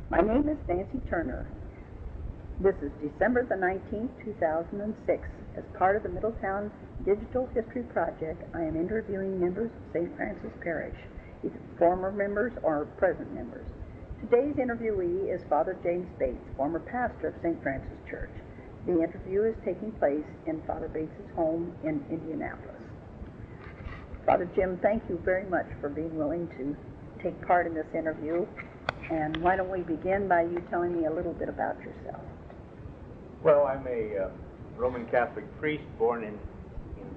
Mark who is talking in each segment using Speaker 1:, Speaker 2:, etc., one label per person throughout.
Speaker 1: My name is Nancy Turner. This is December the 19th, 2006. As part of the Middletown Digital History Project, I am interviewing members of St. Francis Parish, either former members or present members. Today's interviewee is Father James Bates, former pastor of St. Francis Church. The interview is taking place in Father Bates' home in Indianapolis. Father Jim, thank you very much for being willing to take part in this interview. And why don't we begin by you telling me a little bit about yourself?
Speaker 2: Well, I'm a Roman Catholic priest born in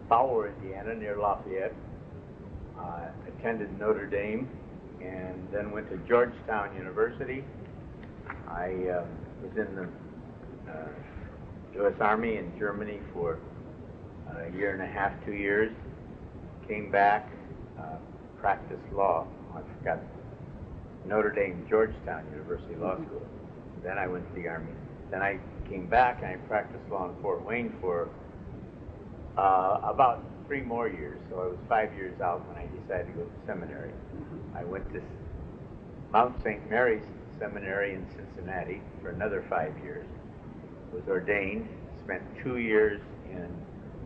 Speaker 2: Fowler, Indiana, near Lafayette. Attended Notre Dame and then went to Georgetown University. I was in the U.S. Army in Germany for a year and a half, 2 years. Came back, practiced law. I forgot. Notre Dame, Georgetown University Law School. Then I went to the Army. Then I came back and I practiced law in Fort Wayne for about 3 more years. So I was 5 years out when I decided to go to seminary. I went to Mount St. Mary's Seminary in Cincinnati for another 5 years. Was ordained, spent 2 years in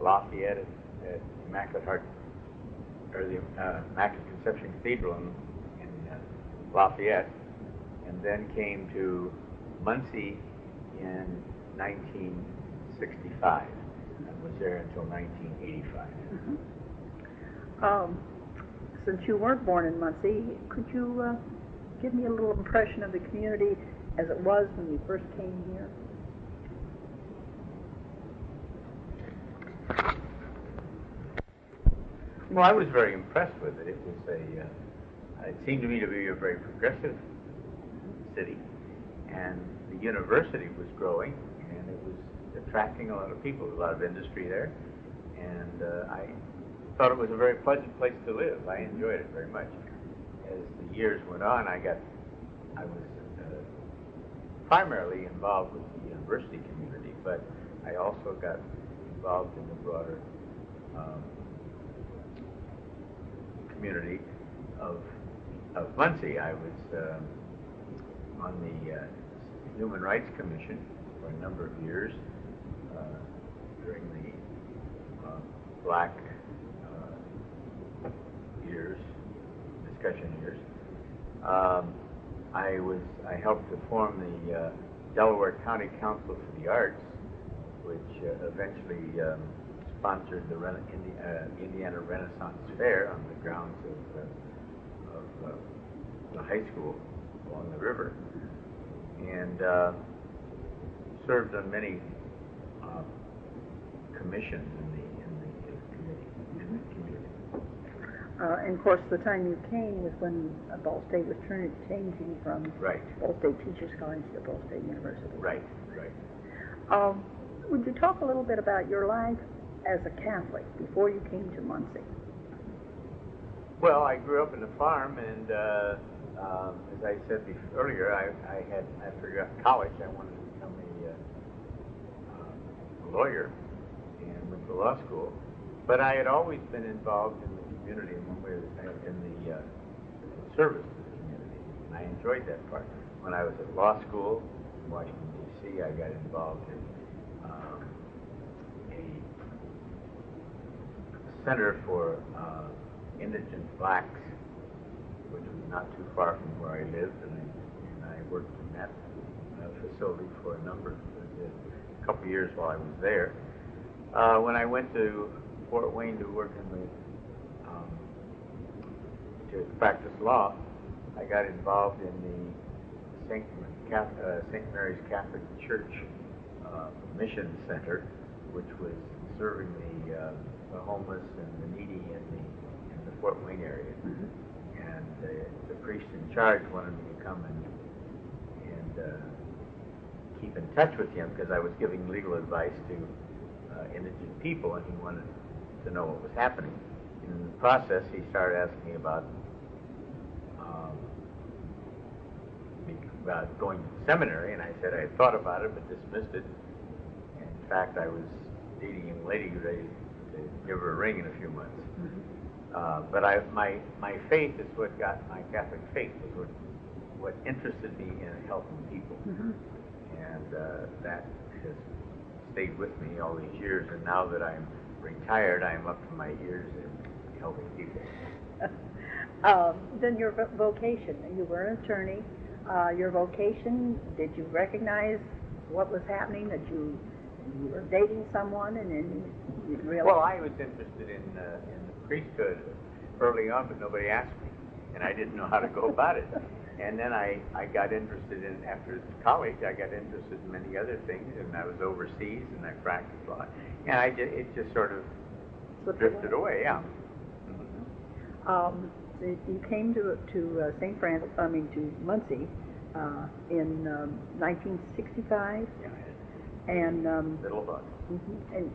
Speaker 2: Lafayette at Immaculate Heart, or the Immaculate Conception Cathedral in Lafayette, and then came to Muncie in 1965 and was there until 1985.
Speaker 1: Since you weren't born in Muncie, could you give me a little impression of the community as it was when you first came here?
Speaker 2: Well, I was very impressed with it. It was it seemed to me to be a very progressive city, and the university was growing, and it was attracting a lot of people, a lot of industry there, and I thought it was a very pleasant place to live. I enjoyed it very much. As the years went on, I was primarily involved with the university community, but I also got involved in the broader community of Muncie. I was on the Human Rights Commission for a number of years during the Black years, discussion years. I helped to form the Delaware County Council for the Arts, which eventually sponsored the Indiana Renaissance Fair on the grounds of the high school along the river, and served on many commissions in the community.
Speaker 1: And of course, the time you came was when Ball State was changing from Ball State Teachers College to Ball State University.
Speaker 2: Right.
Speaker 1: Would you talk a little bit about your life as a Catholic before you came to Muncie?
Speaker 2: Well, I grew up in a farm, and as I said earlier, after college, I wanted to become a lawyer and went to law school. But I had always been involved in the community in one way or in the service to the community, and I enjoyed that part. When I was at law school in Washington, D.C., I got involved in a center for indigent blacks, which was not too far from where I lived, and I worked in that facility for a couple of years while I was there. When I went to Fort Wayne to work to practice law, I got involved in the St. Mary's Catholic Church Mission Center, which was serving the homeless and the needy in the Fort Wayne area. And the priest in charge wanted me to come and keep in touch with him, because I was giving legal advice to indigent people, and he wanted to know what was happening. In the process, he started asking me about going to seminary, and I said I had thought about it but dismissed it. In fact, I was dating a young lady ready to give her a ring in a few months. But my faith is what got, my Catholic faith was what interested me in helping people. And that has stayed with me all these years. And now that I'm retired, I'm up to my ears in helping people.
Speaker 1: Then your vocation, you were an attorney. Your vocation, did you recognize what was happening, that you were dating someone and then you realized?
Speaker 2: Well, I was interested in the priesthood early on, but nobody asked me, and I didn't know how to go about it. And then I got interested in, after college, I got interested in many other things, and I was overseas, and I practiced law. And it just sort of drifted away, yeah.
Speaker 1: You came to St. Francis, to Muncie in 1965.
Speaker 2: Yeah,
Speaker 1: and
Speaker 2: middle of us.
Speaker 1: And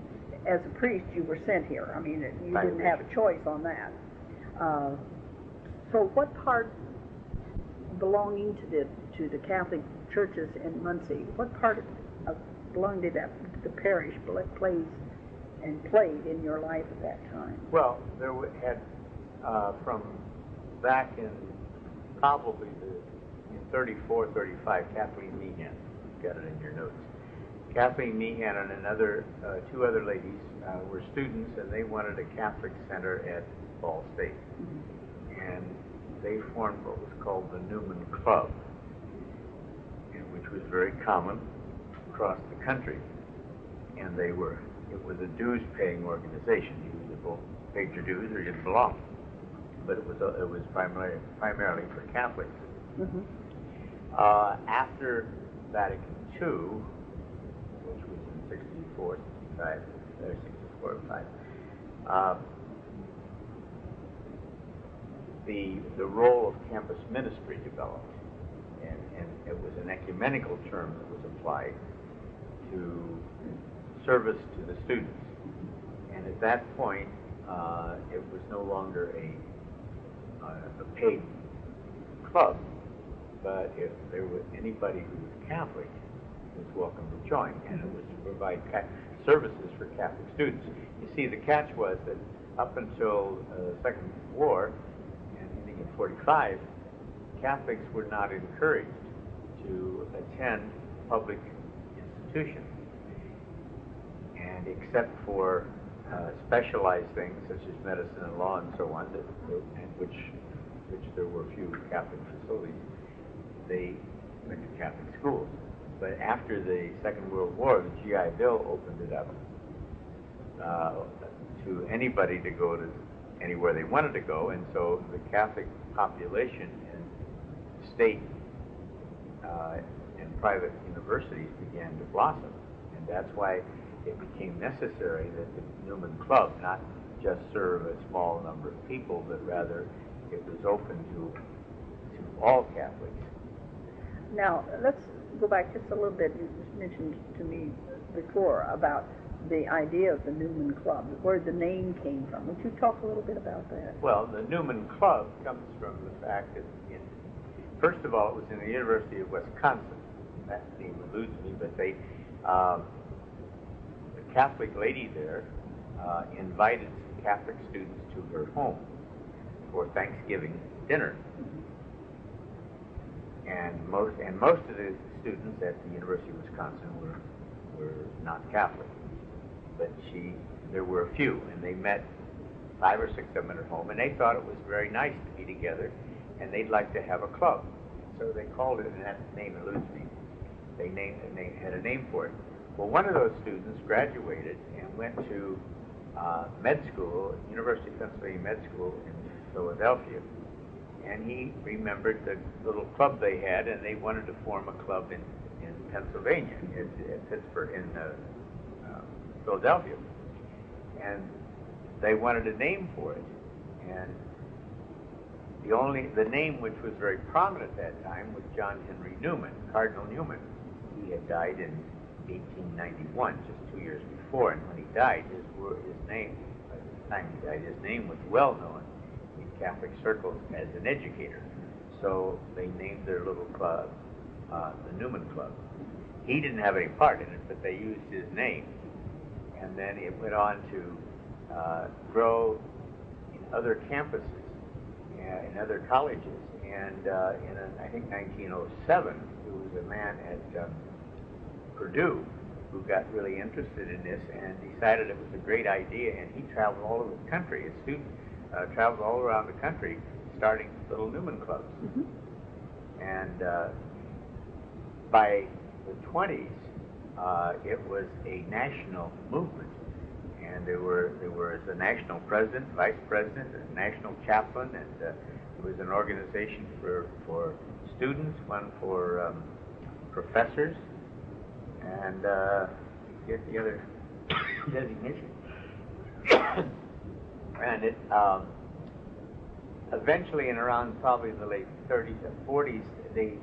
Speaker 1: as a priest, you were sent here. I mean, you didn't have a choice on that. So what part belonging to the Catholic churches in Muncie, what part of belonging to the parish played in your life at that time?
Speaker 2: Well, there had from back in probably in 34, 35, Kathleen Meehan, you've got it in your notes. Kathleen Meehan and two other ladies were students, and they wanted a Catholic center at Ball State. And they formed what was called the Newman Club, which was very common across the country. And it was a dues-paying organization. You either paid your dues or you didn't belong. But it was primarily for Catholics. After Vatican II, which was in 64, 65, 64 and 5, the role of campus ministry developed, and it was an ecumenical term that was applied to service to the students. And at that point, it was no longer a paid club, but if there was anybody who was Catholic was welcome to join, and it was to provide services for Catholic students. You see, the catch was that up until the Second War, and ending in 45, Catholics were not encouraged to attend public institutions, and except for specialized things such as medicine and law and so on, which there were few Catholic facilities, they went to Catholic schools. But after the Second World War, the GI Bill opened it up to anybody to go to anywhere they wanted to go, and so the Catholic population in state and private universities began to blossom, and that's why it became necessary that the Newman Club not just serve a small number of people, but rather it was open to all Catholics.
Speaker 1: Now, let's go back just a little bit. You mentioned to me before about the idea of the Newman Club, where the name came from. Would you talk a little bit about that?
Speaker 2: Well, the Newman Club comes from the fact that, first of all, it was in the University of Wisconsin. That name eludes me, but the Catholic lady there invited some Catholic students to her home for Thanksgiving dinner. And most of the students at the University of Wisconsin were not Catholic, but there were a few, and they met 5 or 6 of them at her home, and they thought it was very nice to be together, and they'd like to have a club. So they called it, and that name eludes me. They had a name for it. Well, one of those students graduated and went to med school, University of Pennsylvania Med School in Philadelphia. And he remembered the little club they had, and they wanted to form a club in Pennsylvania, in Pittsburgh, in Philadelphia. And they wanted a name for it. And the name which was very prominent at that time was John Henry Newman, Cardinal Newman. He had died in 1891, just 2 years before, and when he died, his name, by the time he died, his name was well known in Catholic circles as an educator. So they named their little club the Newman Club. He didn't have any part in it, but they used his name. And then it went on to grow in other campuses. in other colleges. And I think 1907, there was a man at Purdue who got really interested in this and decided it was a great idea, and he traveled all over the country. His students traveled all around the country, starting little Newman clubs. And by the 20s, it was a national movement, and there was a national president, vice president, a national chaplain, and there was an organization for students, one for professors, and get the other designation. And it eventually, in around probably the late 30s and 40s, they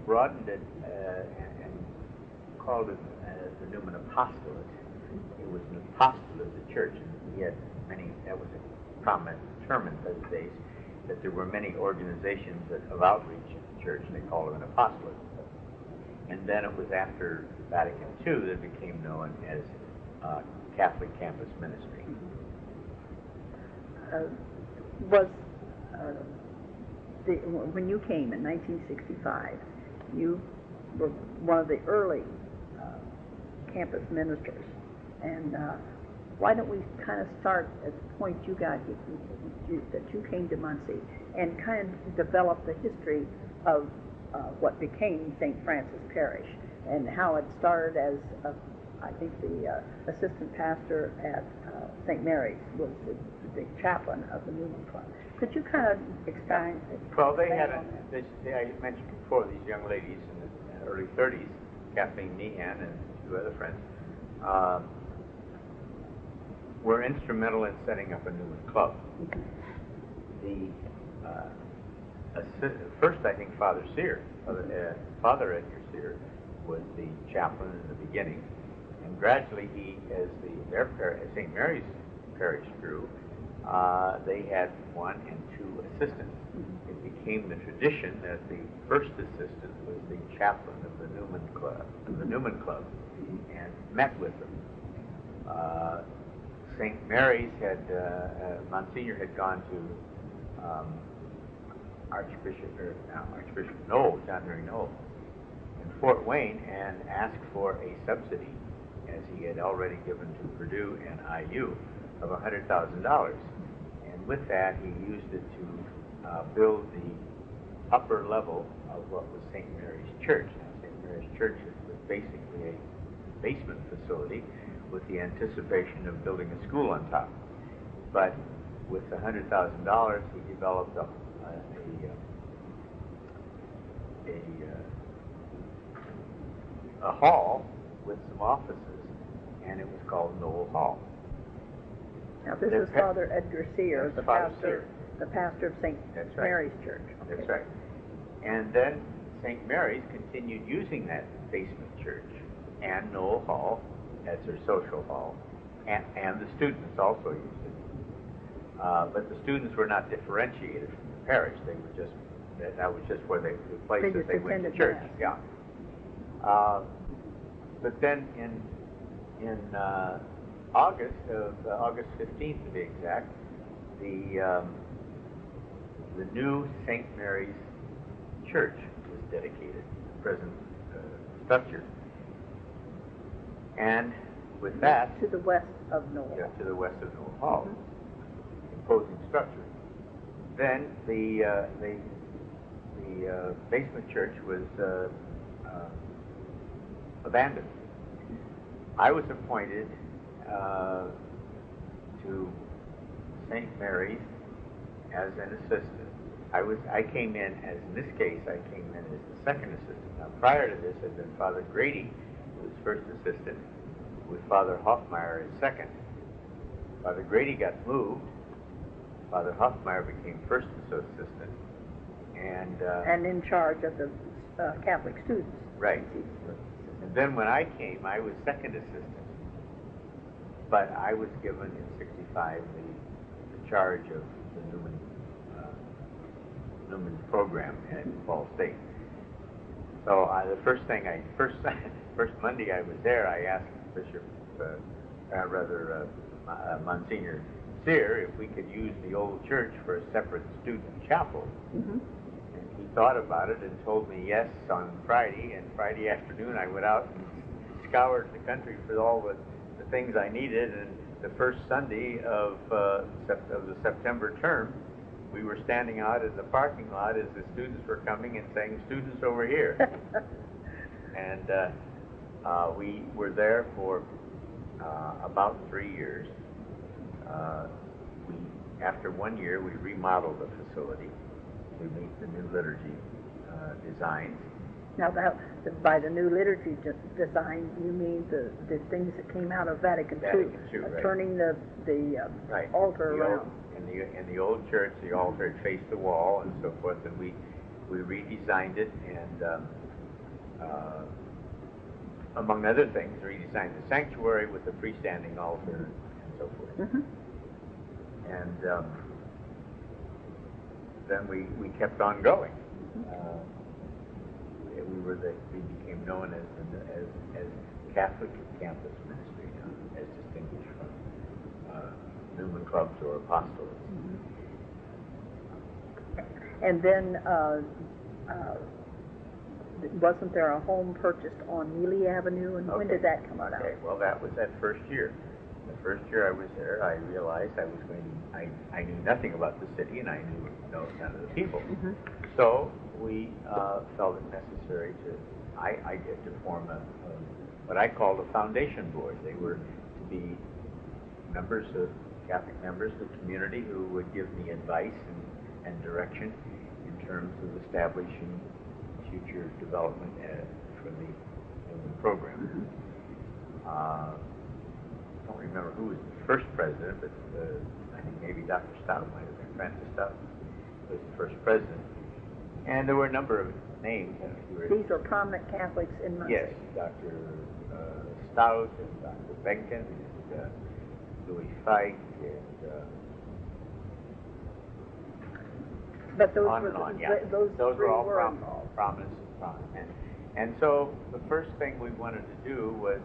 Speaker 2: broadened it and called it the Newman Apostolate. It was an apostle of the church, and he had many. That was a prominent term in those days, that there were many organizations of outreach in the church, and they called it an apostolate. And then it was after Vatican II that it became known as Catholic Campus Ministry.
Speaker 1: When you came in 1965, you were one of the early campus ministers, and why don't we kind of start at the point you got that you came to Muncie and kind of develop the history of what became St. Francis Parish and how it started as I think the assistant pastor at St. Mary's was the chaplain of the Newman Club. Could you kind of explain?
Speaker 2: Well, they had I mentioned before, these young ladies in the early 30s, Kathleen Meehan and two other friends, were instrumental in setting up a Newman Club. First, I think Father Sear, Father Edgar Sear, was the chaplain in the beginning, and gradually he, as St. Mary's Parish grew, they had one and two assistants. It became the tradition that the first assistant was the chaplain of the Newman Club, and met with them. St. Mary's had Monsignor had gone to Archbishop Knoll, John Henry Knoll, in Fort Wayne, and asked for a subsidy, as he had already given to Purdue and IU, of $100,000. And with that, he used it to build the upper level of what was St. Mary's Church. Now, St. Mary's Church was basically a basement facility with the anticipation of building a school on top. But with the $100,000, he developed a hall with some offices, and it was called Knoll Hall.
Speaker 1: Now, this is Father Edgar Sear, the pastor of St. Mary's Church. Okay.
Speaker 2: That's right. And then St. Mary's continued using that basement church and Knoll Hall as their social hall, and the students also used it. But the students were not differentiated from the parish. They were just, that was just where the place that they went to church.
Speaker 1: Mass.
Speaker 2: Yeah. But then in August 15th to be exact, the new St. Mary's Church was dedicated, the present structure. And with that,
Speaker 1: to the west of Knoll.
Speaker 2: Yeah, to the west of Knoll Hall, imposing structure. Then the basement church was abandoned. I was appointed to St. Mary's as an assistant. I came in as, in this case, I came in as the second assistant. Now, prior to this had been Father Grady, who was first assistant, with Father Hoffmeyer as second. Father Grady got moved. Father Hoffmeyer became first assistant,
Speaker 1: and in charge of the Catholic students.
Speaker 2: Right. And then when I came, I was second assistant, but I was given in '65 the charge of the Newman program at Ball State. So the first Monday I was there, I asked Monsignor sincere if we could use the old church for a separate student chapel.
Speaker 1: Mm-hmm.
Speaker 2: And he thought about it and told me yes on Friday, and Friday afternoon I went out and scoured the country for all the things I needed, and the first Sunday of the September term, we were standing out in the parking lot as the students were coming and saying, "Students over here." And we were there for about 3 years. After 1 year, we remodeled the facility. We made the new liturgy designs.
Speaker 1: Now, by the new liturgy design, you mean the things that came out of Vatican II,
Speaker 2: right.
Speaker 1: Turning the
Speaker 2: Right.
Speaker 1: altar around.
Speaker 2: In the old church, the altar had faced the wall and so forth, and we redesigned it, and among other things, redesigned the sanctuary with the freestanding altar and so forth.
Speaker 1: Mm-hmm.
Speaker 2: And then we kept on going. We became known as Catholic Campus Ministry, as distinguished from Newman Clubs or Apostles.
Speaker 1: Mm-hmm. And then wasn't there a home purchased on Neely Avenue, and when did that come about?
Speaker 2: Okay, well, that was that first year. The first year I was there, I realized I knew nothing about the city, and I knew none of the people.
Speaker 1: Mm-hmm.
Speaker 2: So we felt it necessary I did to form what I called a foundation board. They were to be Catholic members of the community who would give me advice and direction in terms of establishing future development for the program.
Speaker 1: Mm-hmm.
Speaker 2: I don't remember who was the first president, but I think maybe Dr. Stout might have been. Francis Stout was the first president. And there were a number of names.
Speaker 1: These are prominent Catholics in Muncie.
Speaker 2: Yes, Dr. Stout and Dr. Benken and Louis Fike and
Speaker 1: but those
Speaker 2: on
Speaker 1: were
Speaker 2: and on.
Speaker 1: those
Speaker 2: were all
Speaker 1: prominent.
Speaker 2: And so the first thing we wanted to do was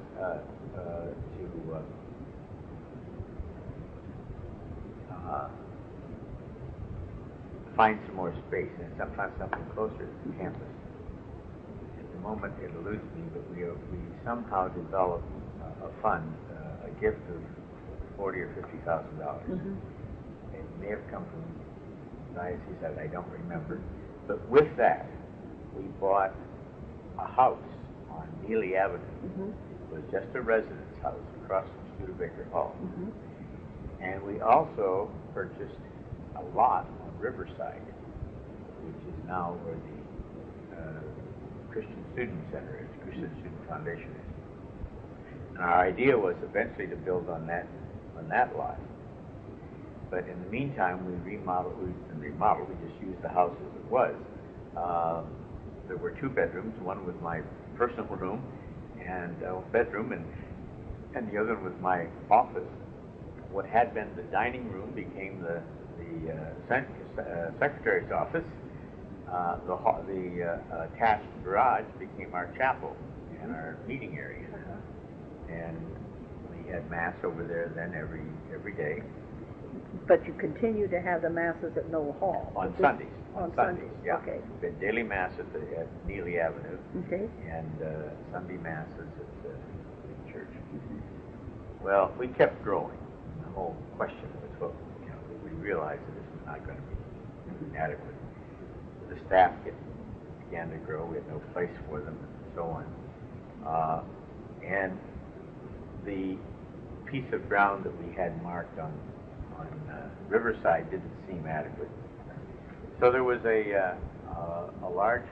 Speaker 2: to find some more space and sometimes something closer to the campus. At the moment, it eludes me, but we somehow developed a fund, a gift of $40,000 or $50,000.
Speaker 1: Mm-hmm.
Speaker 2: It may have come from diocese that I don't remember, but with that, we bought a house on Neely Avenue.
Speaker 1: Mm-hmm.
Speaker 2: It was just a residence house across from Studebaker Hall.
Speaker 1: Mm-hmm.
Speaker 2: And we also purchased a lot on Riverside, which is now where the Christian Student Center is, Christian Student Foundation is. And our idea was eventually to build on that lot. But in the meantime, we remodeled, we just used the house as it was. There were 2 bedrooms. One was my personal room and bedroom, and the other one was my office. What had been the dining room became the secretary's office. The attached garage became our chapel and our meeting area. And we had mass over there then every day.
Speaker 1: But you continue to have the masses at Knoll Hall?
Speaker 2: On Sundays.
Speaker 1: On Sundays,
Speaker 2: yeah.
Speaker 1: Okay.
Speaker 2: We had daily mass at Neely Avenue.
Speaker 1: Okay.
Speaker 2: And Sunday masses at the church. Mm-hmm. Well, we kept growing. The whole question was, well, we realized that this was not going to be adequate. The staff began to grow. We had no place for them, and so on. And the piece of ground that we had marked on Riverside didn't seem adequate. So there was a large,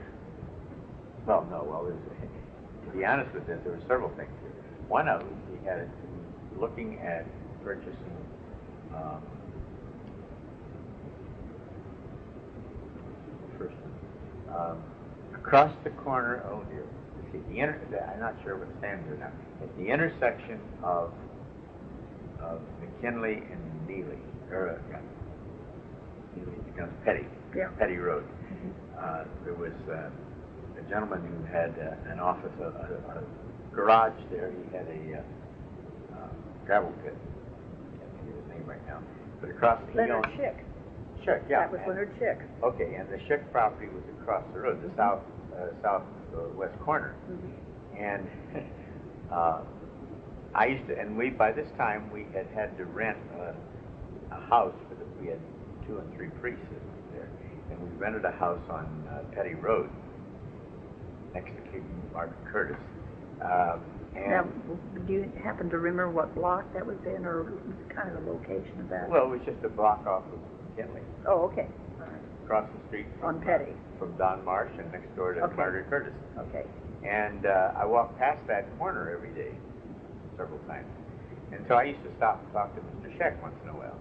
Speaker 2: to be honest with this, there were several things. One of them, we had looking at purchasing across the corner, I'm not sure what stands there now, at the intersection of McKinley and Neely, Neely becomes Petty Road. Mm-hmm. There was a gentleman who had an office, a garage there. He had a gravel pit. I can't think of his name right now. But across the
Speaker 1: Leonard Schick.
Speaker 2: Schick, yeah.
Speaker 1: That was Leonard Schick.
Speaker 2: Okay, and the Schick property was across the road, the southwest corner. Mm-hmm. And I used to, and by this time we had to rent a house because we had 2 and 3 priests there, and we rented a house on Petty Road next to King Margaret Curtis.
Speaker 1: Now, do you happen to remember what block that was in, or kind of the location of that?
Speaker 2: Well, it was just a block off of Kinley.
Speaker 1: Oh, okay. All right.
Speaker 2: Across the street
Speaker 1: on Petty.
Speaker 2: From Don Marsh and next door to Margaret Curtis.
Speaker 1: Okay.
Speaker 2: And I walked past that corner every day, several times. And so I used to stop and talk to Mr. Scheck once in a while.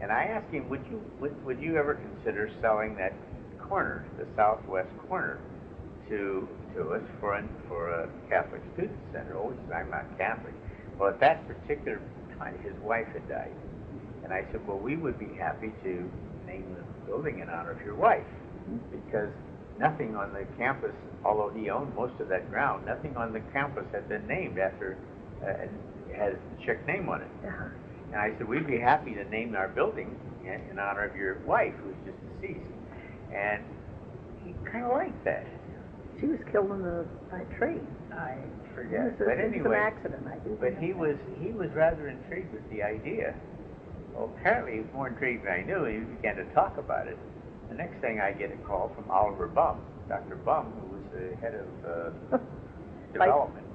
Speaker 2: And I asked him, would you ever consider selling that corner, the southwest corner, to us for a Catholic student center? Oh, he said, I'm not Catholic. Well, at that particular time, his wife had died. And I said, well, we would be happy to name the building in honor of your wife, because nothing on the campus, although he owned most of that ground, nothing on the campus had been named after, had a Schick name on it.
Speaker 1: Uh-huh.
Speaker 2: And I said, we'd be happy to name our building in honor of your wife, who's just deceased. And he kind of liked that.
Speaker 1: She was killed by a train.
Speaker 2: I forget.
Speaker 1: But
Speaker 2: anyway,
Speaker 1: it was an accident, I do.
Speaker 2: But he was rather intrigued with the idea. Well, apparently he was more intrigued than I knew, and he began to talk about it. The next thing I get a call from Oliver Bum, Dr. Bum, who was the head of development.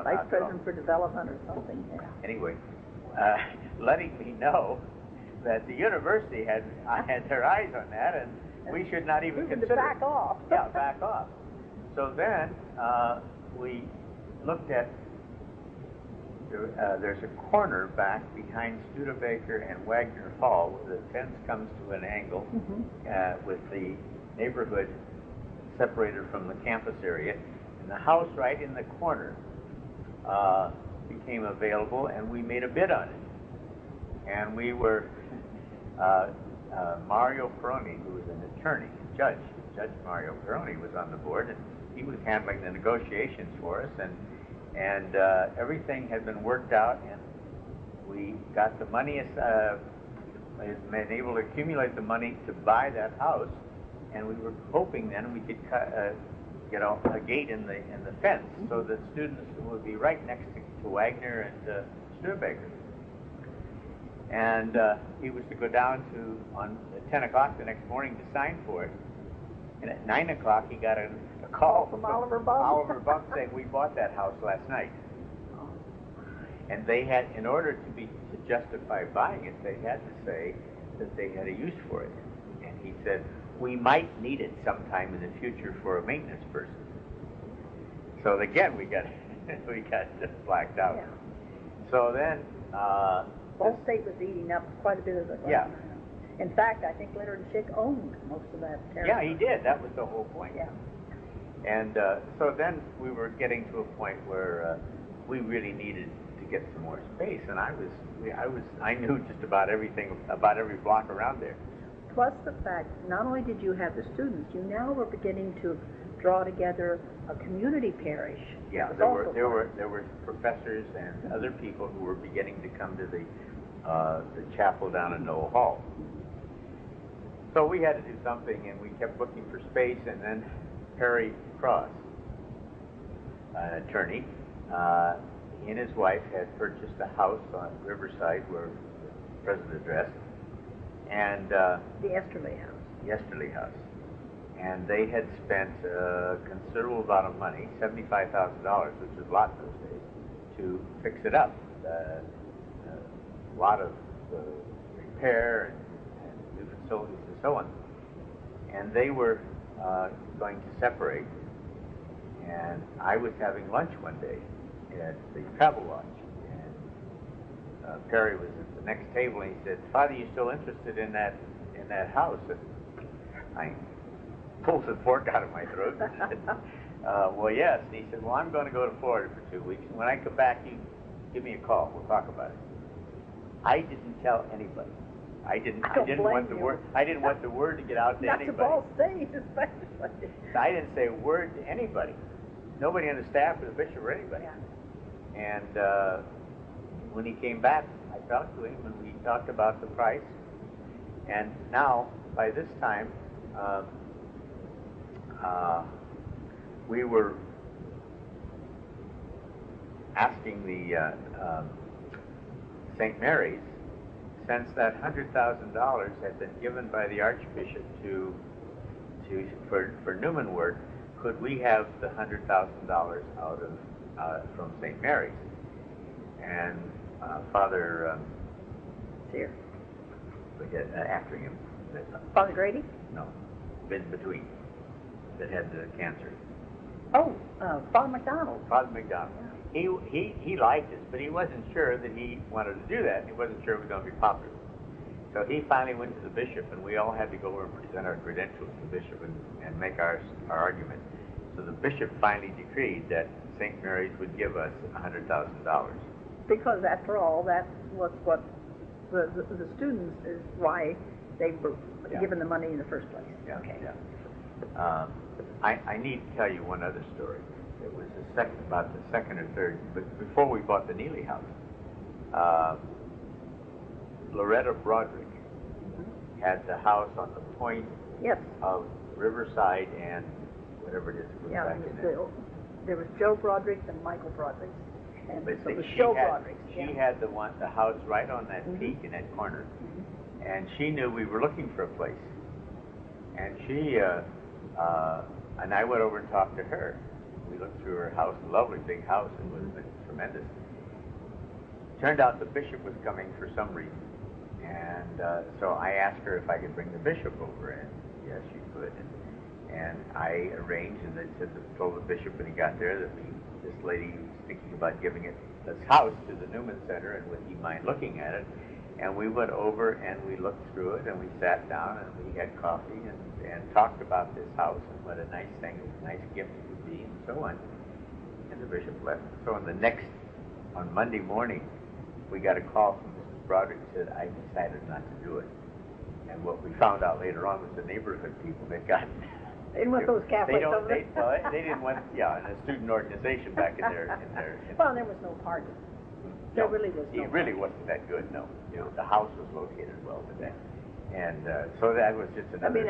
Speaker 1: Vice President for Development or something. Yeah.
Speaker 2: Anyway, letting me know that the university had their eyes on that, and we should not even consider.
Speaker 1: To back off.
Speaker 2: Yeah, back off. So then we looked at. There's a corner back behind Studebaker and Wagner Hall where the fence comes to an angle, with the neighborhood separated from the campus area, and the house right in the corner became available, and we made a bid on it. And we were Mario Peroni, who was an attorney, Judge Mario Peroni was on the board, and he was handling the negotiations for us, and everything had been worked out, and we got the money, been able to accumulate the money to buy that house, and we were hoping then we could get a gate in the fence so that students would be right next to Wagner and Studebaker. And he was to go down on 10 o'clock the next morning to sign for it. And at 9 o'clock he got a call from
Speaker 1: Oliver Bum.
Speaker 2: Oliver Bum saying, we bought that house last night. And they had, in order to justify buying it, they had to say that they had a use for it. And he said, we might need it sometime in the future for a maintenance person. So again, we got just blacked out.
Speaker 1: Yeah.
Speaker 2: So then,
Speaker 1: Ball State was eating up quite a bit of the land.
Speaker 2: Yeah.
Speaker 1: In fact, I think Leonard Schick owned most of that territory.
Speaker 2: Yeah, he did. That was the whole point.
Speaker 1: Yeah.
Speaker 2: And so then we were getting to a point where we really needed to get some more space, and I knew just about everything about every block around there.
Speaker 1: Plus the fact, not only did you have the students, you now were beginning to draw together a community parish.
Speaker 2: Yeah, there were professors and other people who were beginning to come to the chapel down in Noel Hall. So we had to do something, and we kept looking for space, and then Perry Cross, an attorney, he and his wife had purchased a house on Riverside where the present address, and
Speaker 1: the Esterly House.
Speaker 2: The Esterly House. And they had spent a considerable amount of money, $75,000, which was a lot those days, to fix it up. A lot of repair and new facilities and so on. And they were going to separate. And I was having lunch one day at the Travel Lodge. And Perry was at the next table, and he said, Father, you still interested in that house? And I pulled the fork out of my throat and said, well, yes. And he said, well, I'm going to go to Florida for 2 weeks. And when I come back, you give me a call. We'll talk about it. I didn't tell anybody. I didn't want the word. I didn't want the word to get out to anybody.
Speaker 1: Not to Ball State, especially.
Speaker 2: I didn't say a word to anybody. Nobody on the staff or the bishop or anybody.
Speaker 1: Yeah.
Speaker 2: And when he came back, I talked to him, and we talked about the price. And now, by this time, we were asking the St. Mary's, since that $100,000 had been given by the Archbishop for Newman work, could we have the $100,000 out of from St. Mary's? And Father
Speaker 1: Sear.
Speaker 2: After him.
Speaker 1: Father Grady?
Speaker 2: No, in between, that had the cancer.
Speaker 1: Oh, Father McDonald.
Speaker 2: Father McDonald.
Speaker 1: Yeah.
Speaker 2: He liked us, but he wasn't sure that he wanted to do that. He wasn't sure it was going to be popular. So he finally went to the bishop, and we all had to go over and present our credentials to the bishop and make our argument. So the bishop finally decreed that St. Mary's would give us $100,000.
Speaker 1: Because after all, that was what the students is why they were given the money in the first place.
Speaker 2: Yeah,
Speaker 1: okay.
Speaker 2: Yeah. I need to tell you one other story. It was about the second or third, but before we bought the Neely house, Loretta Broderick had the house on the point of Riverside and whatever it is.
Speaker 1: Yeah, there was Joe Broderick and Michael Broderick. And
Speaker 2: but
Speaker 1: so it was
Speaker 2: she
Speaker 1: Joe
Speaker 2: had,
Speaker 1: Broderick.
Speaker 2: She had the house right on that peak in that corner, and she knew we were looking for a place. And she and I went over and talked to her. We looked through her house, a lovely big house. It would have been tremendous. Turned out the bishop was coming for some reason, and so I asked her if I could bring the bishop over, and yes, she could. And I arranged, and I told the bishop when he got there that this lady was thinking about giving this house to the Newman Center, and would he mind looking at it? And we went over and we looked through it, and we sat down and we had coffee and talked about this house and what a nice thing, a nice gift it would be, and so on. And the bishop left. So on Monday morning, we got a call from Mrs. Broderick and said, I decided not to do it. And what we found out later on was the neighborhood people had gotten.
Speaker 1: They didn't want those Catholics over there.
Speaker 2: They didn't want, in a student organization back in their.
Speaker 1: Well, there was no party. There really was no.
Speaker 2: It really wasn't that good, no. The house was located well today, and so that was just another.
Speaker 1: I mean,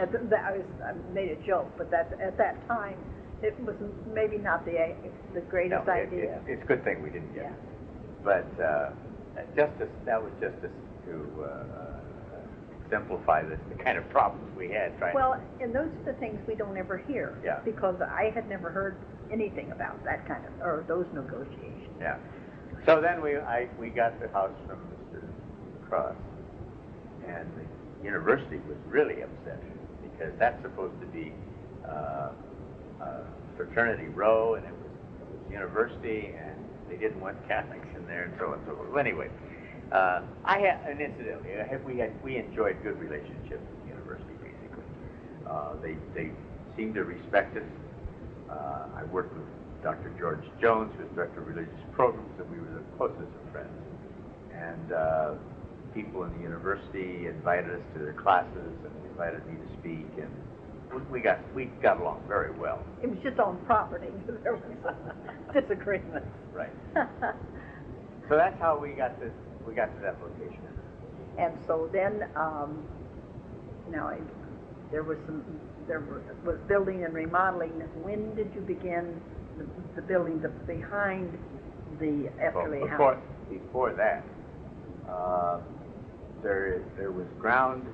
Speaker 1: I made a joke, but at that time, it was maybe not the greatest idea.
Speaker 2: It's a good thing we didn't get it. But that was just to exemplify the kind of problems we had trying.
Speaker 1: Well, and those are the things we don't ever hear.
Speaker 2: Yeah.
Speaker 1: Because I had never heard anything about that kind of or those negotiations.
Speaker 2: Yeah. So then we got the house from Mr. Cross, and the university was really upset because that's supposed to be fraternity row, and it was university, and they didn't want Catholics in there, and so on and so forth. Well, anyway, and incidentally, we enjoyed good relationships with the university. Basically, they seemed to respect us. I worked with Dr. George Jones, who was director of religious programs, and we were the closest of friends. And people in the university invited us to their classes and invited me to speak, and we got along very well.
Speaker 1: It was just on property. There was disagreement.
Speaker 2: Right. So that's how we got to that location.
Speaker 1: And so then, there was building and remodeling. When did you begin the building behind the Efterly house?
Speaker 2: Before that, there was ground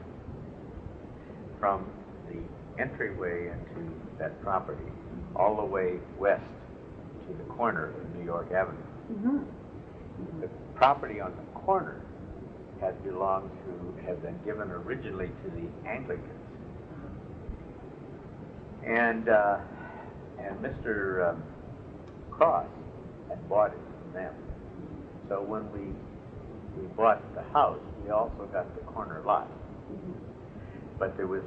Speaker 2: from the entryway into that property all the way west to the corner of New York Avenue. The property on the corner had been given originally to the Anglicans, and Mr. Cross had bought it from them. So when we bought the house, we also got the corner lot. But there was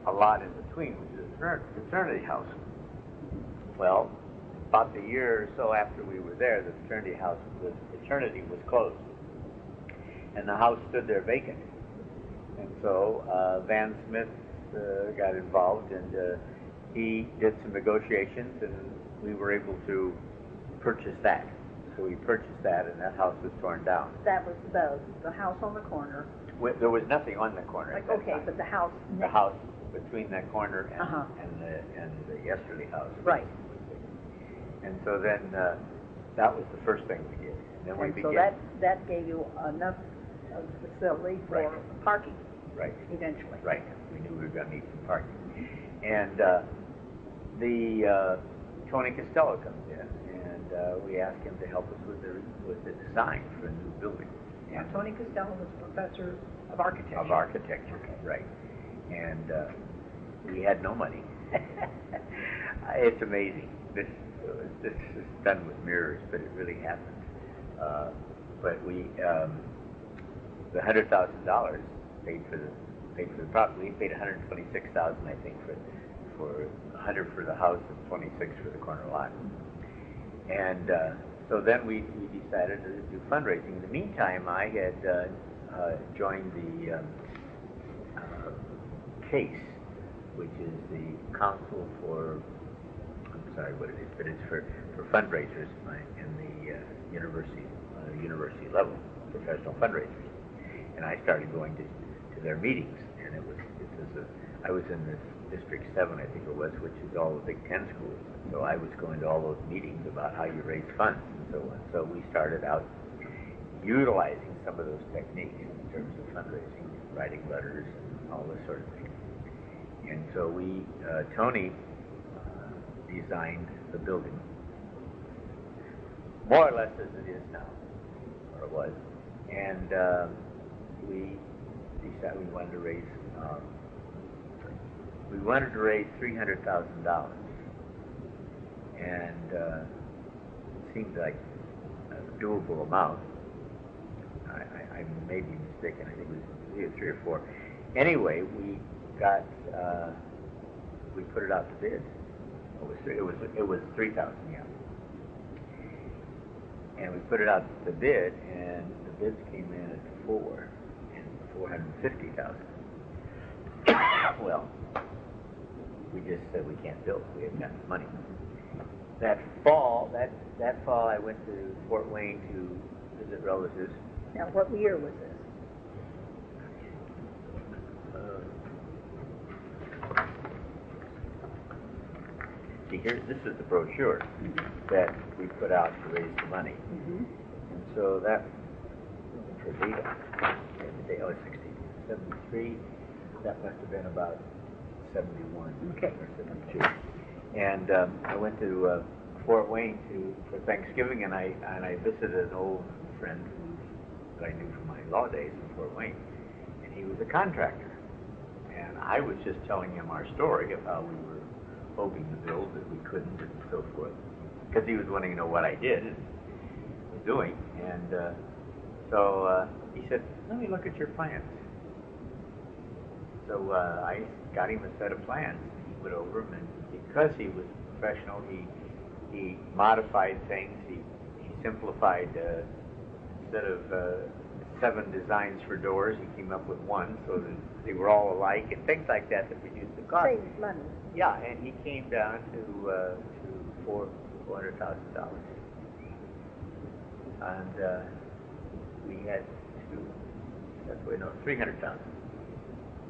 Speaker 2: a lot in between, which is a fraternity house. Well, about the year or so after we were there, the fraternity was closed, and the house stood there vacant. And so Van Smith got involved, and he did some negotiations, and we were able to purchase that. so we purchased that, and that house was torn down.
Speaker 1: That was the house on the corner.
Speaker 2: There was nothing on the corner at that
Speaker 1: Okay,
Speaker 2: time.
Speaker 1: but the house
Speaker 2: The
Speaker 1: next.
Speaker 2: house between that corner and,
Speaker 1: Uh-huh.
Speaker 2: and the yesterday house.
Speaker 1: Right.
Speaker 2: And so then that was the first thing we did. And then we
Speaker 1: And so
Speaker 2: began.
Speaker 1: that gave you enough of facility for
Speaker 2: Right.
Speaker 1: parking
Speaker 2: Right.
Speaker 1: eventually.
Speaker 2: Right. We knew we were going to need some parking. And Tony Costello comes in, and we asked him to help us with the design for a new building.
Speaker 1: Now, Tony Costello was a professor of architecture.
Speaker 2: Of architecture, right. And we had no money. It's amazing. This is done with mirrors, but it really happened. But we, the $100,000 paid for the property. We paid $126,000, I think, for $100 for the house and $26 for the corner lot. And so then we decided to do fundraising. In the meantime, I had joined the CASE, which is the Council for, I'm sorry what it is, but it's for fundraisers in the university level, professional fundraisers. And I started going to their meetings, and I was in this District 7, I think it was, which is all the Big Ten schools. So I was going to all those meetings about how you raise funds and so on. So we started out utilizing some of those techniques in terms of fundraising, writing letters, and all this sort of thing. And so Tony designed the building, more or less as it is now, or it was. And we decided we wanted to raise $300,000, and it seemed like a doable amount. I may be mistaken. I think it was either 3 or 4. Anyway, we put it out to bid. It was 3,000, yeah. And we put it out to bid, and the bids came in at $450,000. Well, we just said we can't build. We haven't got the money. That fall, I went to Fort Wayne to visit relatives.
Speaker 1: Now, what year was this?
Speaker 2: See here, this is the brochure that we put out to raise the money.
Speaker 1: Mm-hmm.
Speaker 2: And so that, for data, oh, 73, that must have been about 71
Speaker 1: Okay.
Speaker 2: or 72. And I went to Fort Wayne for Thanksgiving, and I visited an old friend that I knew from my law days in Fort Wayne, and he was a contractor. And I was just telling him our story of how we were hoping to build, that we couldn't, and so forth, because he was wanting to know what I did and was doing. And so he said, "Let me look at your plans." So I got him a set of plans. He went over them, and because he was professional, he modified things. He simplified. Instead of 7 designs for doors, he came up with 1, so that they were all alike, and things like that reduced the cost.
Speaker 1: Saved money.
Speaker 2: Yeah, and he came down to $400,000, and we had to. 300,000.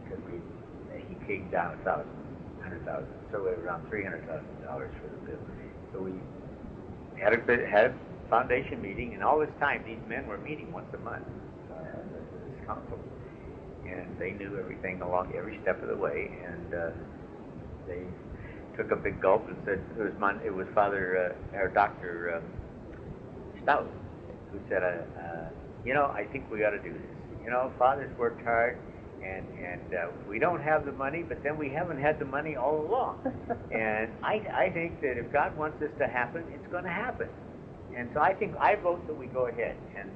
Speaker 2: Because he came down 100,000, so we were around $300,000 for the bill. So we had a foundation meeting, and all this time these men were meeting once a month, this council, and they knew everything along every step of the way, and they took a big gulp and said it was Dr. Stout who said, I think we ought to do this. Father's worked hard. And we don't have the money, but then we haven't had the money all along. And I think that if God wants this to happen, it's going to happen. And so I vote that we go ahead. And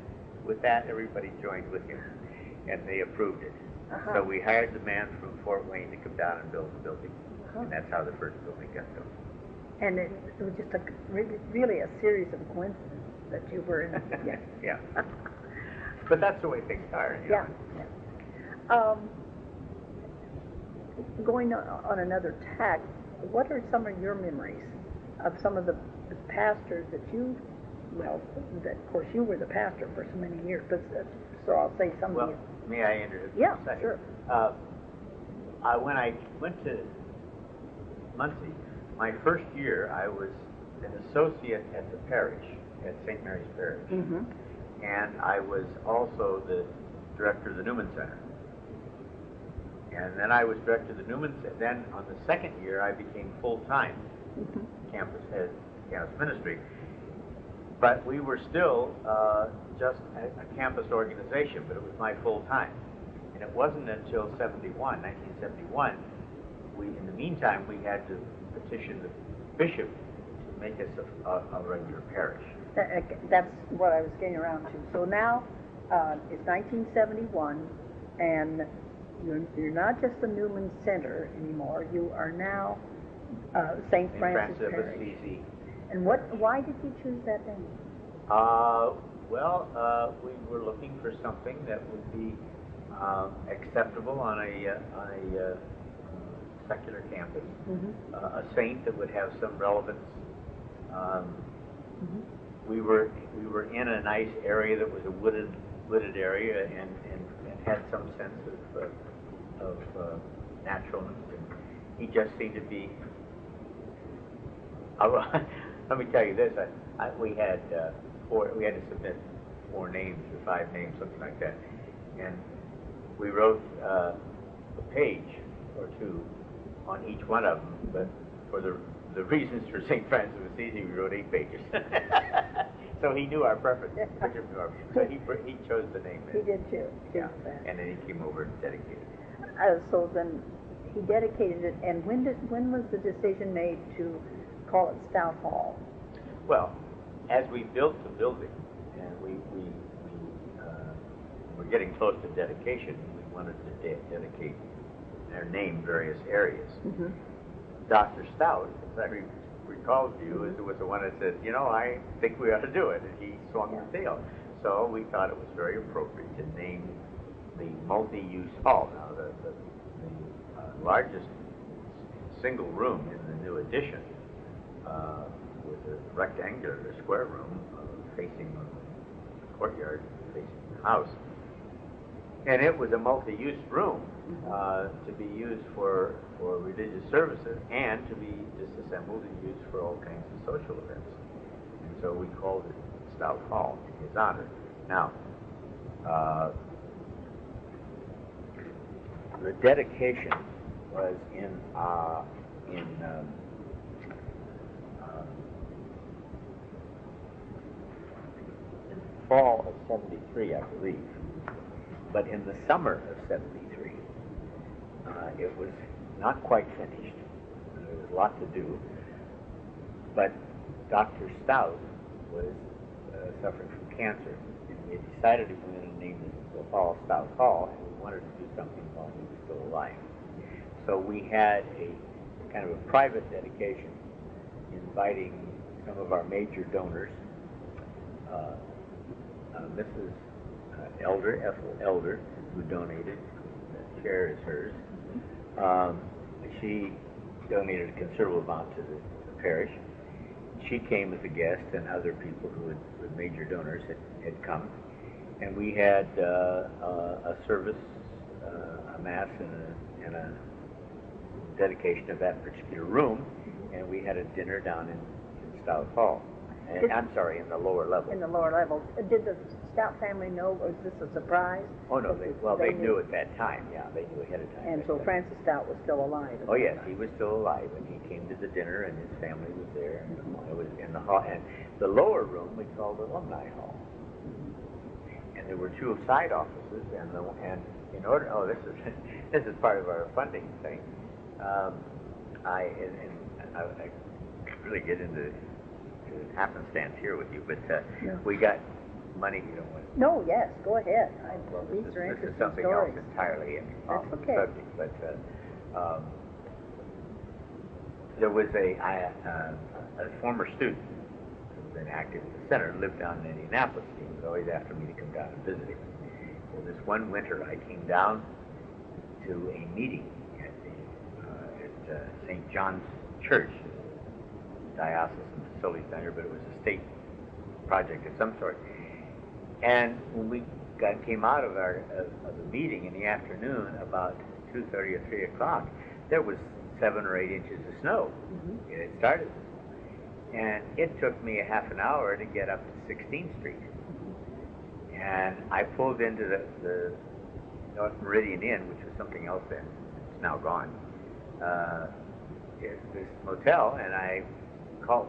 Speaker 2: with that, everybody joined with him, and they approved it.
Speaker 1: Uh-huh.
Speaker 2: So we hired the man from Fort Wayne to come down and build the building.
Speaker 1: Uh-huh.
Speaker 2: And that's how the first building got built.
Speaker 1: And it was just really a series of coincidences that you were in. Yeah.
Speaker 2: Yeah. But that's the way things are.
Speaker 1: Yeah. Going on another tack, what are some of your memories of some of the pastors that you well, of course, you were the pastor for so many years, but so I'll say some of you.
Speaker 2: May I introduce
Speaker 1: Yeah,
Speaker 2: for a second?
Speaker 1: sure.
Speaker 2: When I went to Muncie, my first year, I was an associate at the parish, at St. Mary's Parish.
Speaker 1: Mm-hmm.
Speaker 2: And I was also the director of the Newman Center. And then I was director of the Newman Center. Then on the second year, I became full-time campus head, campus ministry. But we were still just a campus organization, but it was my full-time. And it wasn't until 1971, in the meantime, we had to petition the bishop to make us a regular parish.
Speaker 1: That's what I was getting around to. So now it's 1971, and you're not just the Newman Center anymore. You are now St. Francis
Speaker 2: of
Speaker 1: Parish.
Speaker 2: Assisi.
Speaker 1: And why did you choose that name?
Speaker 2: We were looking for something that would be acceptable on a secular campus, a saint that would have some relevance. We were in a nice area that was a wooded area and had some sense of naturalness. And he just seemed to be. Let me tell you this: we had to submit 4 names or 5 names, something like that, and we wrote a page or 2 on each one of them. But for the reasons for St. Francis of Assisi, we wrote 8 pages. So he knew our preference. Bishop knew our preference. So he chose the name.
Speaker 1: He did too.
Speaker 2: Yeah. And then he came over and dedicated it.
Speaker 1: So then he dedicated it. And when was the decision made to call it Stout Hall?
Speaker 2: Well, as we built the building, and we were getting close to dedication, we wanted to dedicate or name various areas. Dr. Stout, as I recall to you, was the one that said, I think we ought to do it, and he swung the deal. So we thought it was very appropriate to name the multi-use hall. Now, the largest single room in the new addition was a rectangular, square room facing the courtyard, facing the house. And it was a multi-use room to be used for religious services and to be disassembled and used for all kinds of social events. And so we called it Stout Hall in his honor. Now, the dedication was in fall of '73, I believe. But in the summer of '73, it was not quite finished. There was a lot to do. But Dr. Stout was suffering from cancer, and we had decided we were going to name the hall Stout Hall, and we wanted to do something while he was still alive. So we had a kind of a private dedication, inviting some of our major donors. Mrs. Ethel Elder, who donated. The chair is hers. She donated a considerable amount to the parish. She came as a guest, and other people who were major donors had come. And we had a service, a mass, and a dedication of that particular room. And we had a dinner down in Stout Hall. I'm sorry, in the lower level.
Speaker 1: In the lower level. Did the Stout family know, or was this a surprise?
Speaker 2: Oh, no, they knew at that time, yeah, they knew ahead of time.
Speaker 1: And so Francis Stout was still alive.
Speaker 2: Oh, yes, he was still alive, and he came to the dinner, and his family was there, and it was in the hall. And the lower room we called the Alumni Hall. And there were 2 side offices, and in order, this is part of our funding thing. I really get into happenstance here with you, but we got money. You don't want.
Speaker 1: No, yes, go ahead. These are
Speaker 2: this
Speaker 1: interesting
Speaker 2: is something
Speaker 1: stories.
Speaker 2: else entirely off the
Speaker 1: okay.
Speaker 2: subject, but there was a former student who's been active in the center, lived down in Indianapolis. He was always after me to come down and visit him. Well, this one winter, I came down to a meeting at St. John's Church, diocesan facility center, but it was a state project of some sort. And when we came out of the meeting in the afternoon, about 2:30 or 3 o'clock, there was 7 or 8 inches of snow. It had started. And it took me a half an hour to get up to 16th Street. And I pulled into the North Meridian Inn, which was something else then. It's now gone. This motel, and I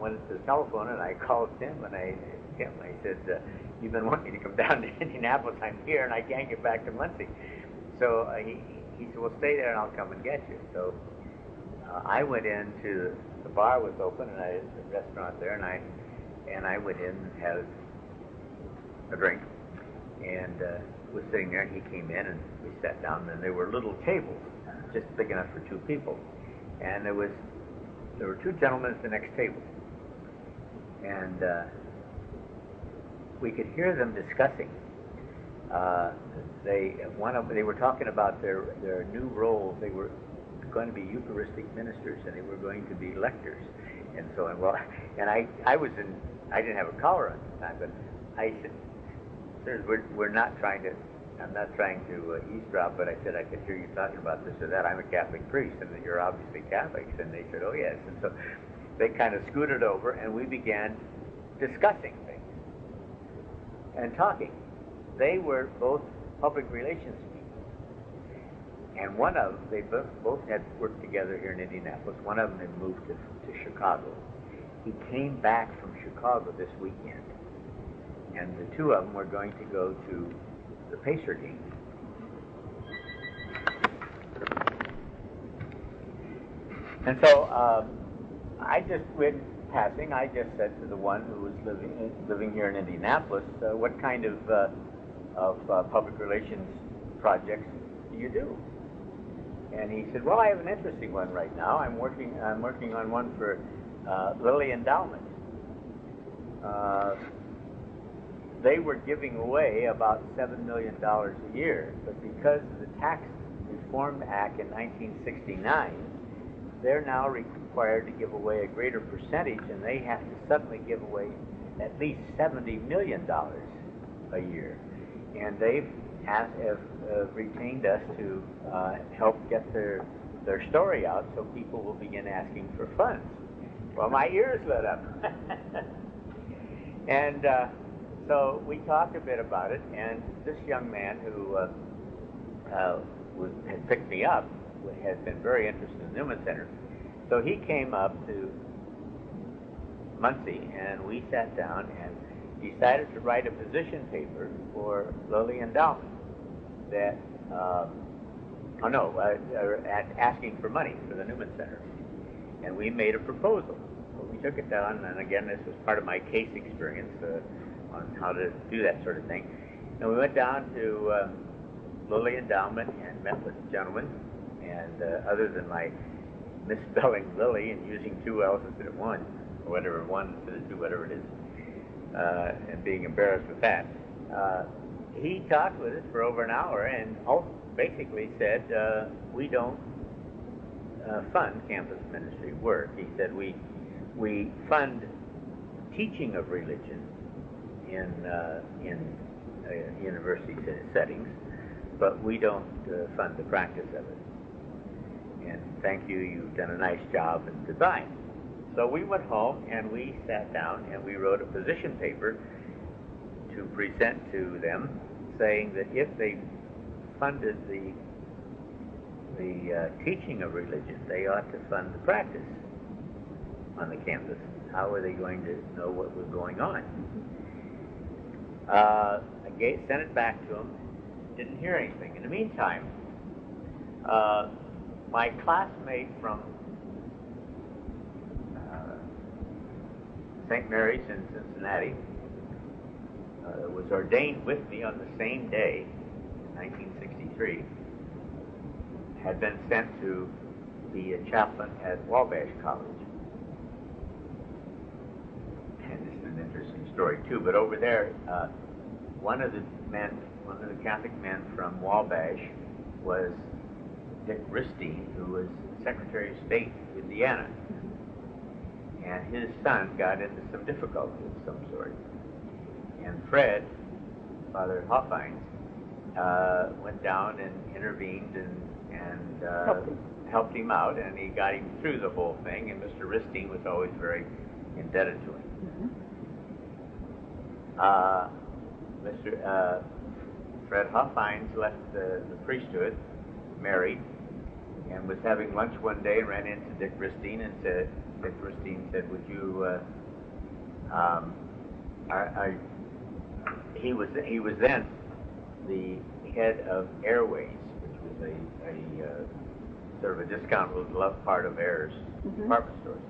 Speaker 2: went to the telephone, and I called Tim, and I said, you've been wanting me to come down to Indianapolis. I'm here, and I can't get back to Muncie. So he said, well, stay there, and I'll come and get you. So I went into the bar was open, and the restaurant there, and I went in and had a drink, and was sitting there. And he came in, and we sat down, and there were little tables, just big enough for 2 people, and there were 2 gentlemen at the next table, and we could hear them discussing. They were talking about their new roles. They were going to be Eucharistic ministers, and they were going to be lectors, and so on. Well, and I didn't have a collar at the time, but I said, "Sir, we're not trying to. I'm not trying to eavesdrop, but I said I could hear you talking about this or that. I'm a Catholic priest, and you're obviously Catholics." And they said, "Oh yes." And so they kind of scooted over, and we began discussing things and talking. They were both public relations people, and one of them, they both had worked together here in Indianapolis. One of them had moved to Chicago. He came back from Chicago this weekend, and the 2 of them were going to go to the Pacer game. And so I just, when passing, I just said to the one who was living here in Indianapolis, what kind of public relations projects do you do? And he said, well, I have an interesting one right now. I'm working on one for Lilly Endowment. They were giving away about $7 million a year, but because of the Tax Reform Act in 1969, they're now required to give away a greater percentage, and they have to suddenly give away at least $70 million a year. And they've have retained us to help get their story out, so people will begin asking for funds. Well, my ears lit up. And so we talked a bit about it, and this young man who had picked me up has been very interested in the Newman Center. So he came up to Muncie, and we sat down and decided to write a position paper for Lilly Endowment that, asking for money for the Newman Center. And we made a proposal. So we took it down, and again, this was part of my case experience on how to do that sort of thing. And we went down to Lilly Endowment and met with the gentleman, and other than my misspelling Lilly and using 2 L's instead of 1, or whatever, 1 instead of 2, whatever it is, and being embarrassed with that, he talked with us for over an hour and basically said, we don't fund campus ministry work. He said, we fund teaching of religion in university settings, but we don't fund the practice of it. And thank you, you've done a nice job, and goodbye. So we went home, and we sat down, and we wrote a position paper to present to them, saying that if they funded the teaching of religion, they ought to fund the practice on the campus. How are they going to know what was going on? I sent it back to them, didn't hear anything. In the meantime, my classmate from St. Mary's in Cincinnati was ordained with me on the same day, 1963, had been sent to be a chaplain at Wabash College. And this is an interesting story too, but over there, one of the Catholic men from Wabash was Dick Ristine, who was Secretary of State of Indiana. And his son got into some difficulty of some sort. And Fred, Father Hoffines, went down and intervened and helped him out, and he got him through the whole thing, and Mr. Ristine was always very indebted to him. Mr. Fred Hoffines left the priesthood, married, and was having lunch one day and ran into Dick Ristine and said, Dick Ristine said, would you, he was then the head of Airways, which was a sort of a discount love part of Ayers department stores.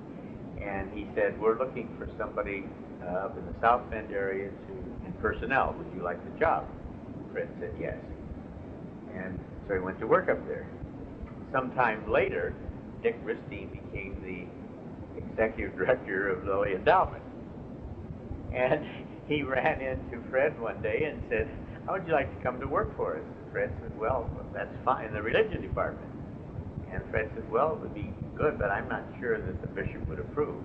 Speaker 2: And he said, we're looking for somebody up in the South Bend area in personnel. Would you like the job? Fred said yes. And so he went to work up there. Sometime later, Dick Ristine became the executive director of Lilly Endowment. And he ran into Fred one day and said, how would you like to come to work for us? And Fred said, well, that's fine, in the religion department. And Fred said, well, it would be good, but I'm not sure that the bishop would approve.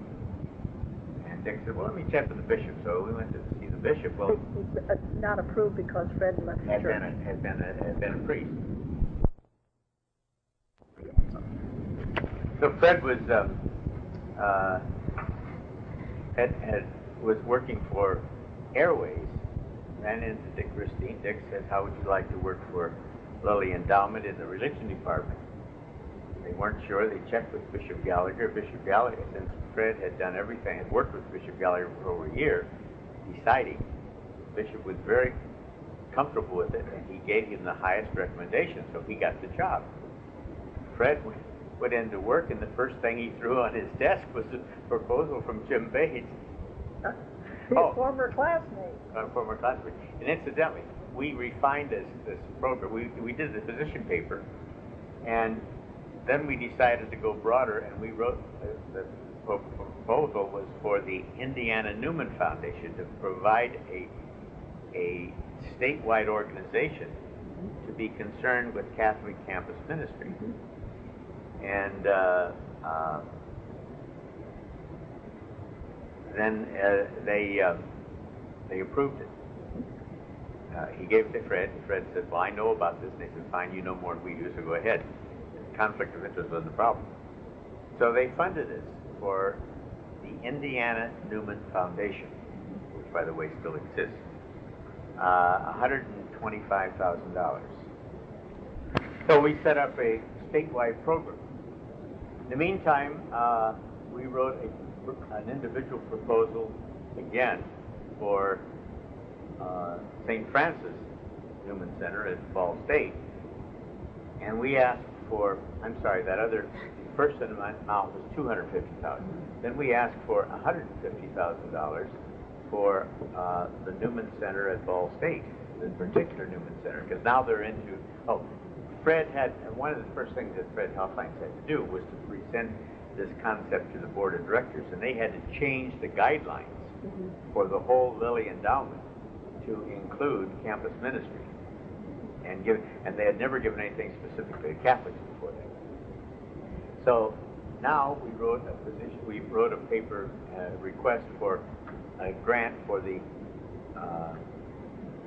Speaker 2: And Dick said, well, let me check with the bishop. So we went to see the bishop. Well,
Speaker 1: not approved because Fred left the church.
Speaker 2: Had been a priest. So Fred was was working for Airways, ran into Dick Ristine. Dick said, how would you like to work for Lilly Endowment in the religion department? They weren't sure. They checked with Bishop Gallagher. Bishop Gallagher, since Fred had done everything, had worked with Bishop Gallagher for over a year, deciding the bishop was very comfortable with it, and he gave him the highest recommendation, so he got the job. Fred went into work, and the first thing he threw on his desk was a proposal from Jim Bates.
Speaker 1: His former classmate.
Speaker 2: Former classmate. And incidentally, we refined this program. We did the position paper, and then we decided to go broader, and we wrote the proposal was for the Indiana Newman Foundation to provide a statewide organization to be concerned with Catholic campus ministry. And then they approved it. He gave it to Fred. Fred said, well, I know about this. And they said, fine, you know more than we do, so go ahead. Conflict of interest wasn't the problem. So they funded this for the Indiana Newman Foundation, which, by the way, still exists, $125,000. So we set up a statewide program. In the meantime, we wrote an individual proposal again for St. Francis Newman Center at Ball State, and we asked for, the first amount was $250,000. Then we asked for $150,000 for the Newman Center at Ball State, the particular Newman Center, because now they're into, Fred had, one of the first things that Fred Hoffines had to do was to present this concept to the board of directors, and they had to change the guidelines for the whole Lilly Endowment to include campus ministry, and they had never given anything specifically to Catholics before that. So now we wrote a paper request for a grant for the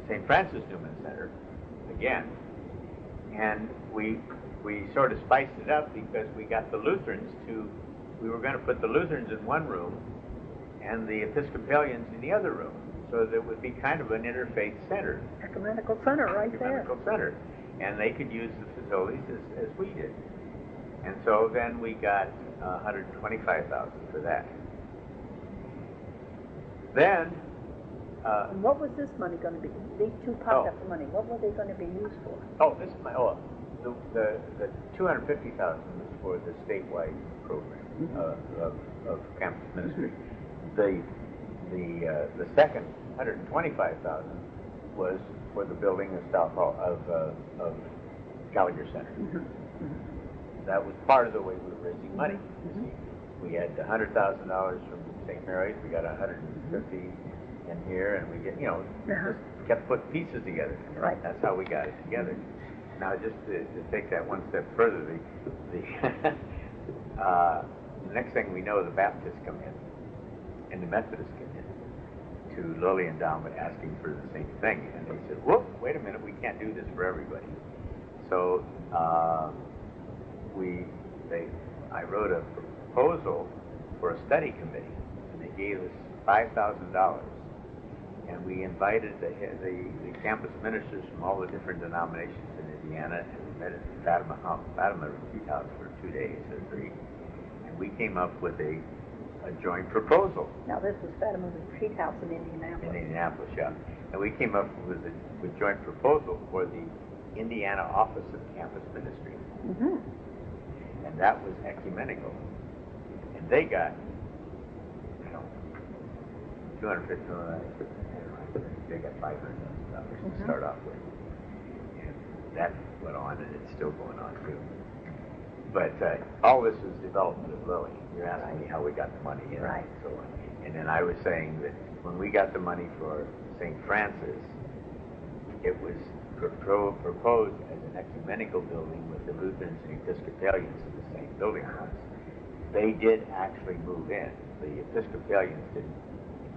Speaker 2: St. Francis Newman Center again, and we sort of spiced it up because we got the Lutherans we were going to put the Lutherans in one room and the Episcopalians in the other room, so that it would be kind of an interfaith center.
Speaker 1: Ecumenical center right there.
Speaker 2: Ecumenical center. And they could use the facilities as we did. And so then we got $125,000 for that. Then...
Speaker 1: and what was this money going to be? These two pockets of money, what were they going to be used for?
Speaker 2: The $250,000 was for the statewide program of campus ministry. The second $125,000 was for the building of of Gallagher Center. That was part of the way we were raising money. We had $100,000 from St. Mary's. We got $150,000 in here, and we get just kept putting pieces together.
Speaker 1: Right.
Speaker 2: That's how we got it together. Now, just to take that one step further, the next thing we know, the Baptists come in, and the Methodists come in. to Lilly Endowment asking for the same thing. And they said, whoop, wait a minute, we can't do this for everybody. So I wrote a proposal for a study committee, and they gave us $5,000. And we invited the campus ministers from all the different denominations in Indiana, and we met at Fatima Retreat House for 2 days or 3. And we came up with a joint proposal.
Speaker 1: Now, this was Fatima Retreat House in Indianapolis.
Speaker 2: In Indianapolis, yeah. And we came up with a joint proposal for the Indiana Office of Campus Ministry.
Speaker 1: Mm-hmm.
Speaker 2: And that was ecumenical. And they got, $250 million. They got $500,000 to start off with. And that went on, and it's still going on, too. But all this is development of Lilly. You're asking me how we got the money in,
Speaker 1: right,
Speaker 2: and so on. And then I was saying that when we got the money for St. Francis, it was proposed as an ecumenical building with the Lutherans and Episcopalians in the same building once. They did actually move in. The Episcopalians didn't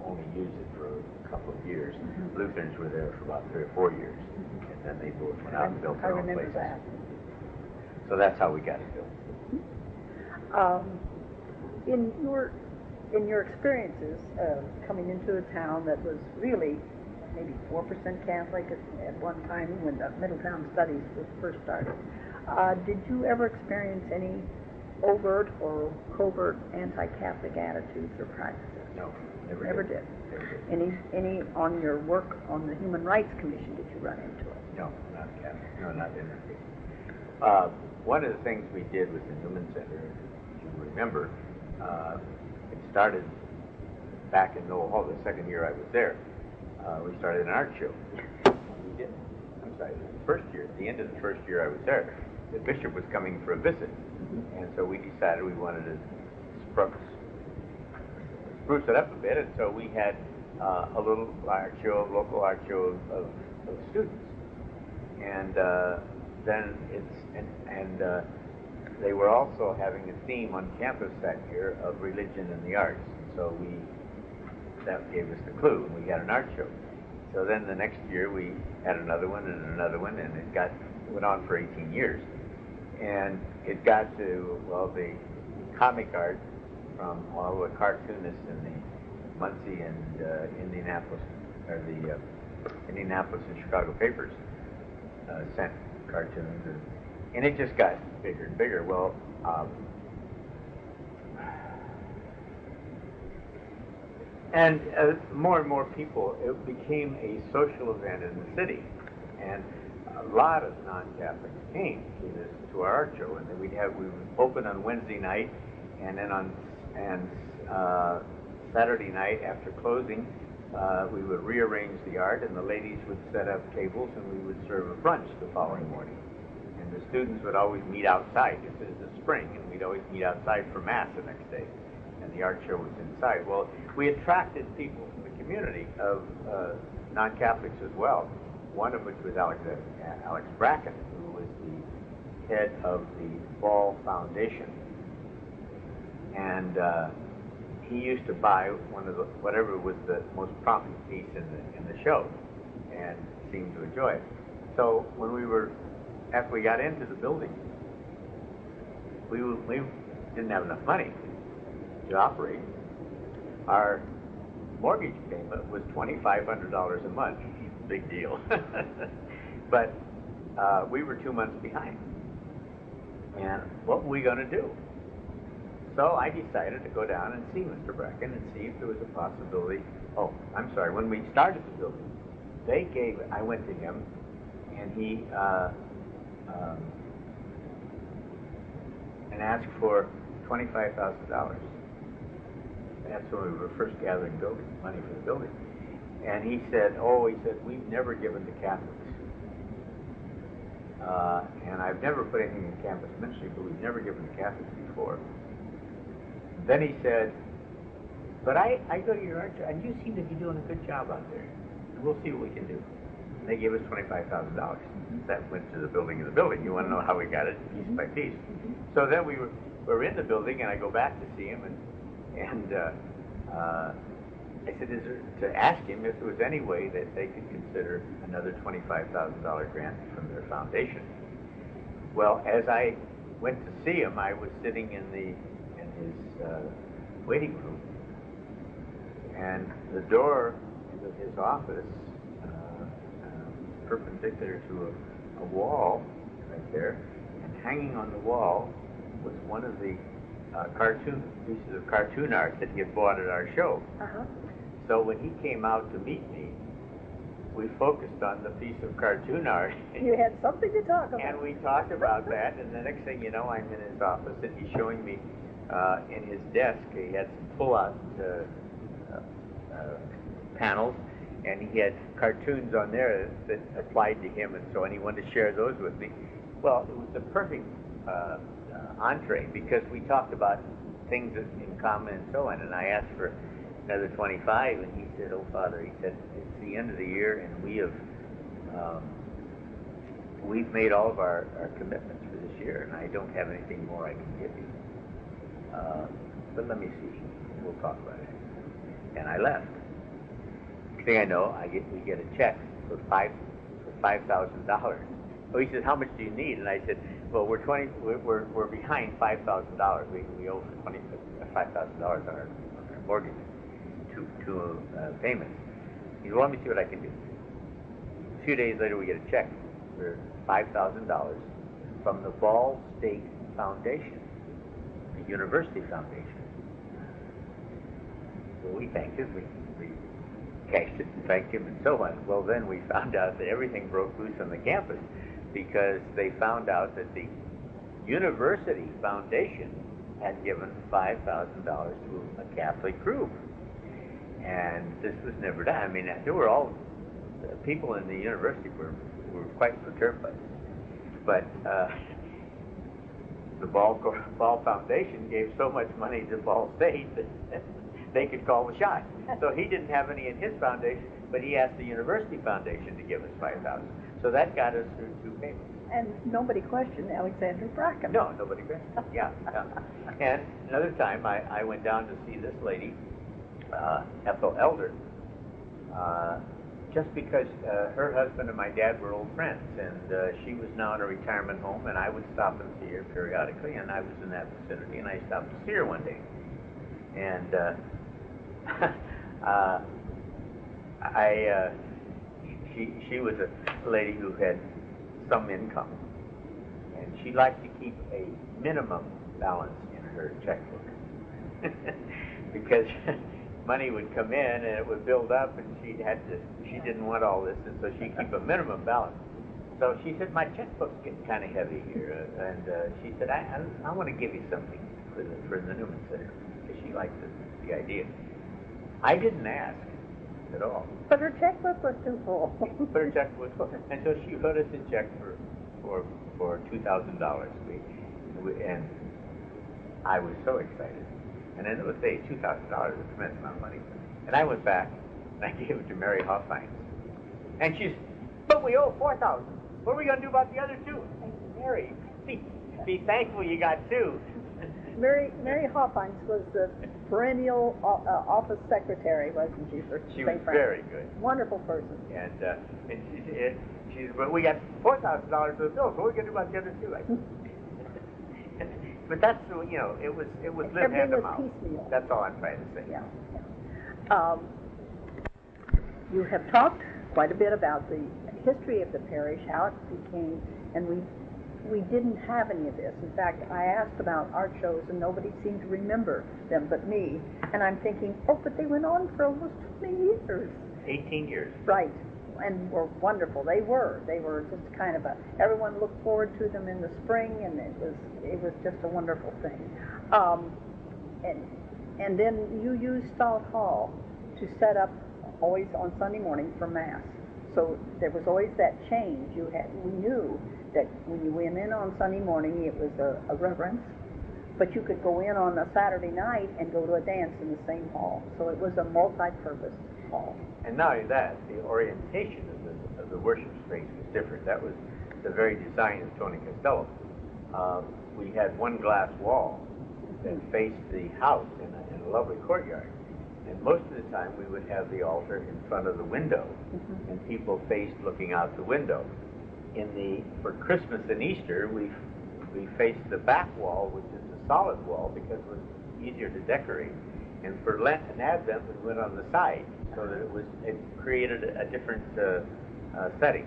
Speaker 2: only use it for a couple of years. Mm-hmm. Lutherans were there for about 3 or 4 years, and then they both went out and built their own places.
Speaker 1: That.
Speaker 2: So that's how we got it built.
Speaker 1: In your experiences coming into a town that was really maybe 4% Catholic at one time when the Middletown studies was first started, did you ever experience any overt or covert anti-Catholic attitudes or practices?
Speaker 2: No,
Speaker 1: never did. Any on your work on the Human Rights Commission did you run into it?
Speaker 2: No, not Catholic. No, not in that case. One of the things we did with the Newman Center, if you remember, it started back in Noel Hall, the second year I was there. We started an art show. We did. I'm sorry, the first year, at the end of the first year I was there, the bishop was coming for a visit. Mm-hmm. And so we decided we wanted to spruce it up a bit, and so we had a little art show, local art show of students. And then they were also having a theme on campus that year of religion and the arts. So that gave us the clue, and we had an art show. So then the next year we had another one, and it went on for 18 years. And it got to, the comic art from all the cartoonists in the Muncie and Indianapolis, or the Indianapolis and Chicago papers sent cartoons, and it just got bigger and bigger. Well, and more and more people, it became a social event in the city, and a lot of non-Catholics came to our art show, and then we would open on Wednesday night, and then on Saturday night after closing, we would rearrange the art, and the ladies would set up tables, and we would serve a brunch the following morning. And the students would always meet outside. This is the spring, and we'd always meet outside for Mass the next day. And the art show was inside. Well, we attracted people from the community of non-Catholics as well, one of which was Alex Bracken, who was the head of the Ball Foundation. And he used to buy whatever was the most prominent piece in the show, and seemed to enjoy it. So after we got into the building, we didn't have enough money to operate. Our mortgage payment was $2,500 a month. Big deal. But we were 2 months behind. And what were we going to do? So I decided to go down and see Mr. Bracken and see if there was a possibility. Oh, I'm sorry. When we started the building, I went to him, and he and asked for $25,000. That's when we were first gathering money for the building. And he said, we've never given to Catholics. And I've never put anything in campus ministry, but we've never given to Catholics before. Then he said, but I go to your art show, and you seem to be doing a good job out there. And we'll see what we can do. And they gave us $25,000. That went to the building of the building. You want to know how we got it, piece by piece. So then we were in the building, and I go back to see him, and I said, to ask him if there was any way that they could consider another $25,000 grant from their foundation. Well, as I went to see him, I was sitting in his waiting room, and the door into his office, perpendicular to a wall right there, and hanging on the wall was one of the pieces of cartoon art that he had bought at our show. So when he came out to meet me, we focused on the piece of cartoon art.
Speaker 1: You had something to talk about.
Speaker 2: And we talked about that, and the next thing you know, I'm in his office, and he's showing me in his desk, he had some pull-out panels, and he had cartoons on there that applied to him, and so on. He wanted to share those with me. Well, it was the perfect entree, because we talked about things in common and so on, and I asked for another 25, and he said, "Oh, Father," he said, "it's the end of the year, and we've made all of our commitments for this year, and I don't have anything more I can give you. But let me see. We'll talk about it." And I left. Next thing I know, we get a check for $5,000. So he says, "How much do you need?" And I said, "Well, we're behind $5,000. We owe $5,000 on our mortgage, two payments." He said, "Well, let me see what I can do." A few days later, we get a check for $5,000 from the Ball State Foundation, the university foundation. So we thanked him. We cashed it and thanked him and so on. Well, then we found out that everything broke loose on the campus, because they found out that the university foundation had given $5,000 to a Catholic group. And this was never done. I mean, there were all people in the university were quite perturbed by this. But the Ball Foundation gave so much money to Ball State that they could call the shot. So he didn't have any in his foundation, but he asked the university foundation to give us $5,000. So that got us through two payments.
Speaker 1: And nobody questioned Alexander Bracken.
Speaker 2: No, nobody questioned. Yeah. And another time, I went down to see this lady, Ethel Elder, just because her husband and my dad were old friends, and she was now in a retirement home, and I would stop and see her periodically, and I was in that vicinity, and I stopped to see her one day. And she was a lady who had some income, and she liked to keep a minimum balance in her checkbook because money would come in and it would build up, and she didn't want all this, and so she'd keep a minimum balance. So she said, "My checkbook's getting kind of heavy here," and she said, I want to give you something for the Newman Center, because she liked the idea. I didn't ask at all.
Speaker 1: But her checkbook was too full.
Speaker 2: But her checkbook was full. And so she wrote us a check for $2,000. And I was so excited. And in those days, $2,000 was a tremendous amount of money. And I went back and I gave it to Mary Hoffines. And she's, "But we owe $4,000. What are we going to do about the other two?" I said, "Mary, be thankful you got two."
Speaker 1: Mary Hoffines was the perennial office secretary, wasn't she?
Speaker 2: She was very good.
Speaker 1: Wonderful person.
Speaker 2: And she's, "Well, we got $4,000 for the bill, so what are we going to do about the other two?" But that's, it was live hand to mouth.
Speaker 1: Piecemeal.
Speaker 2: That's all I'm trying to say.
Speaker 1: Yeah. You have talked quite a bit about the history of the parish, how it became, and we didn't have any of this. In fact, I asked about art shows, and nobody seemed to remember them but me. And I'm thinking, oh, but they went on for almost 20 years.
Speaker 2: 18 years.
Speaker 1: Right. And were wonderful. They were just kind of everyone looked forward to them in the spring, and it was just a wonderful thing. And then you used Salt Hall to set up always on Sunday morning for Mass. So there was always that change. We knew that when you went in on Sunday morning, it was a reverence, but you could go in on a Saturday night and go to a dance in the same hall. So it was a multi-purpose hall.
Speaker 2: And not only that, the orientation of the worship space was different. That was the very design of Tony Costello. We had one glass wall that faced the house in a lovely courtyard. And most of the time we would have the altar in front of the window, and people faced looking out the window. For Christmas and Easter, we faced the back wall, which is the solid wall, because it was easier to decorate. And for Lent and Advent, we went on the side, so that it created a different setting.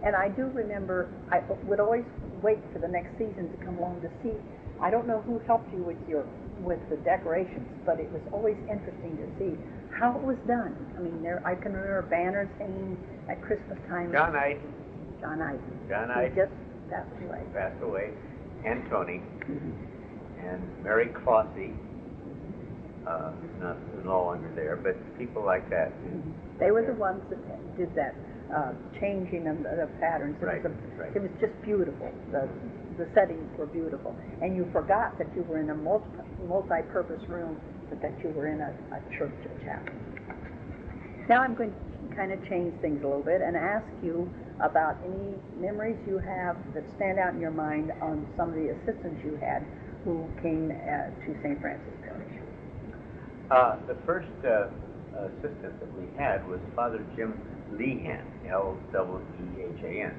Speaker 1: And I do remember, I would always wait for the next season to come along to see. I don't know who helped you with the decorations, but it was always interesting to see how it was done. I mean, I can remember banners hanging at Christmas time.
Speaker 2: John Iden.
Speaker 1: He just passed away.
Speaker 2: And Tony. And Mary Clossie, who's no longer there, but people like that.
Speaker 1: They were the ones that did that changing of the patterns. It was just beautiful. The settings were beautiful. And you forgot that you were in a multi-purpose room, but that you were in a church, a chapel. Now I'm going to kind of change things a little bit and ask you about any memories you have that stand out in your mind on some of the assistants you had who came to St. Francis Parish.
Speaker 2: The first assistant that we had was Father Jim Lehan, L-W-E-H-A-N.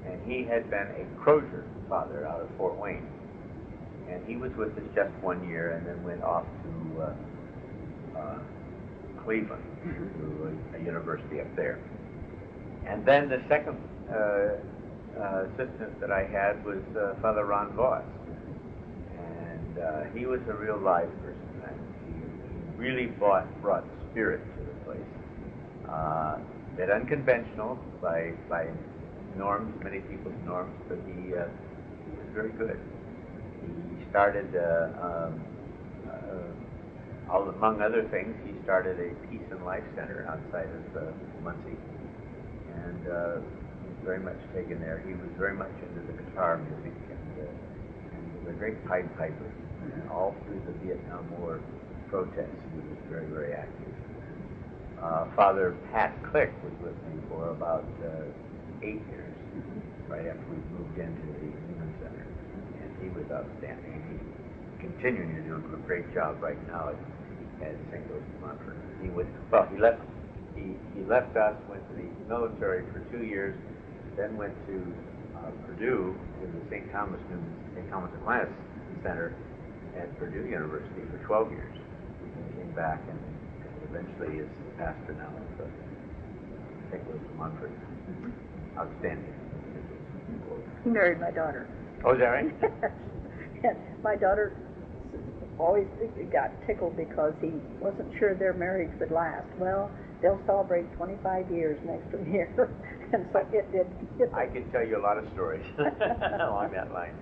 Speaker 2: And he had been a Crozier father out of Fort Wayne. And he was with us just 1 year and then went off to Cleveland, to a university up there. And then the second assistant that I had was Father Ron Voss. And he was a real live person. He really brought spirit to the place. A bit unconventional by norms, many people's norms, but he was very good. He started, among other things, he started a Peace and Life Center outside of Muncie, and he was very much taken there. He was very much into the guitar music, and was a great Pied Piper. And all through the Vietnam War protests, he was very, very active. Father Pat Click was with me for about 8 years, right after we moved into the Human Center, and he was outstanding. He's continuing to do a great job right now at St. Louis de Montfort. He left us, went to the military for 2 years, then went to Purdue to the St. Thomas Aquinas Center at Purdue University for 12 years. And came back and eventually is pastor now of St. Louis de Montfort. Outstanding.
Speaker 1: He married my daughter.
Speaker 2: Oh, is that right?
Speaker 1: And my daughter always got tickled because he wasn't sure their marriage would last. Well, they'll celebrate 25 years next year, and so it did.
Speaker 2: I could tell you a lot of stories along that line.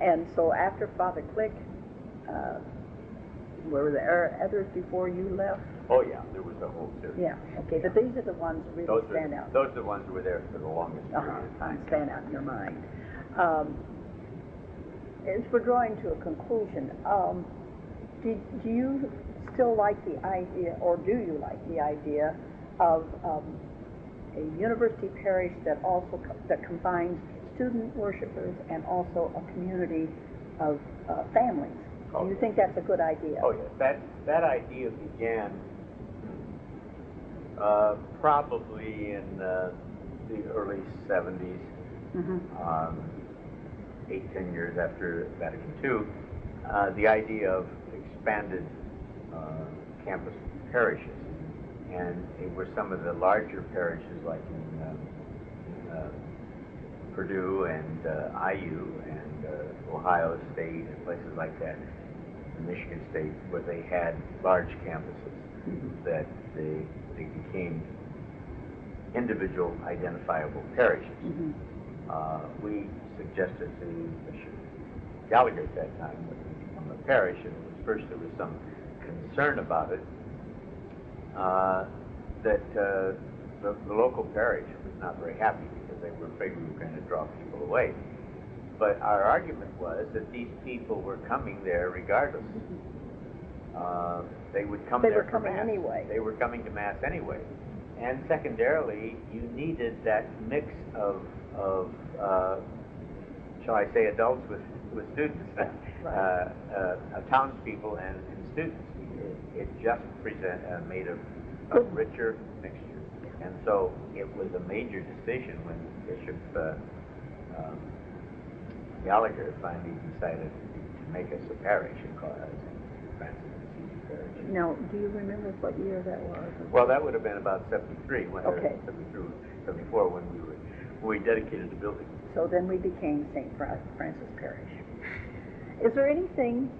Speaker 1: And so after Father Click, were there others before you left?
Speaker 2: Oh yeah, there was a whole series.
Speaker 1: Yeah, okay, but these are the ones that really stand out.
Speaker 2: Those are the ones who were there for the longest period of time.
Speaker 1: Stand out in your mind. As we're drawing to a conclusion, do you still like the idea, or do you like the idea of a university parish that also that combines student worshipers and also a community of families? Do you think that's a good idea?
Speaker 2: Oh yes, that idea began probably in the early 70s, 8-10 years after Vatican II. The idea of expanded campus parishes, and it were some of the larger parishes like in Purdue and IU and Ohio State and places like that, Michigan State, where they had large campuses that they became individual identifiable parishes. We suggested to Bishop Gallagher at that time that we become a parish, and first there was some concern about it, that the local parish was not very happy because they were afraid we were going to draw people away. But our argument was that these people were coming there regardless. They would come there for Mass.
Speaker 1: Anyway.
Speaker 2: They were coming to Mass anyway. And secondarily, you needed that mix of shall I say, adults with with students,
Speaker 1: Right.
Speaker 2: townspeople and students. It just made a richer mixture. And so it was a major decision when Bishop Gallagher finally decided to make us a parish and call us Francis Parish.
Speaker 1: Now, do you remember what year that was?
Speaker 2: Well, that would have been about 73,
Speaker 1: Okay.
Speaker 2: 74 when we dedicated the building.
Speaker 1: So then we became St. Francis Parish. Is there anything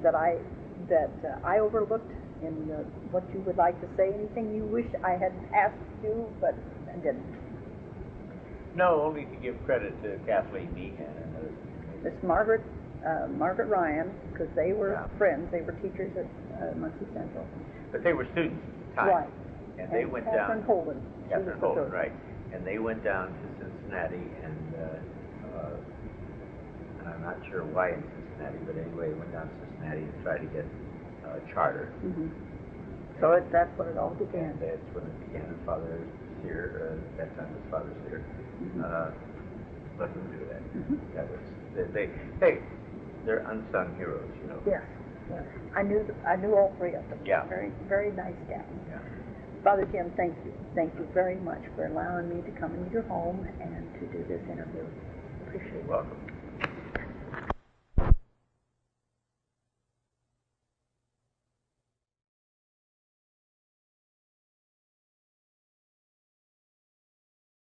Speaker 1: that I overlooked in what you would like to say? Anything you wish I had asked you but didn't?
Speaker 2: No, only to give credit to Kathleen Meehan and others.
Speaker 1: Miss Margaret Ryan, because they were friends. They were teachers at Muncie Central.
Speaker 2: But they were students at the time.
Speaker 1: Right.
Speaker 2: And they went
Speaker 1: Catherine
Speaker 2: down.
Speaker 1: Holden.
Speaker 2: Catherine Holden, right. And they went down to Cincinnati, and I'm not sure why in Cincinnati, but anyway, they went down to Cincinnati to try to get a charter.
Speaker 1: Mm-hmm. So that's when it all began.
Speaker 2: And that's when it began. And Father Sear, at that time his Father Sear, let them do that.
Speaker 1: Mm-hmm.
Speaker 2: That was they're unsung heroes, you know.
Speaker 1: Yes. Yes. I knew all three of them.
Speaker 2: Yeah.
Speaker 1: Very, very nice guys.
Speaker 2: Yeah.
Speaker 1: Father Jim, thank you. Thank you very much for allowing me to come into your home and to do this interview. Appreciate it.
Speaker 2: Welcome.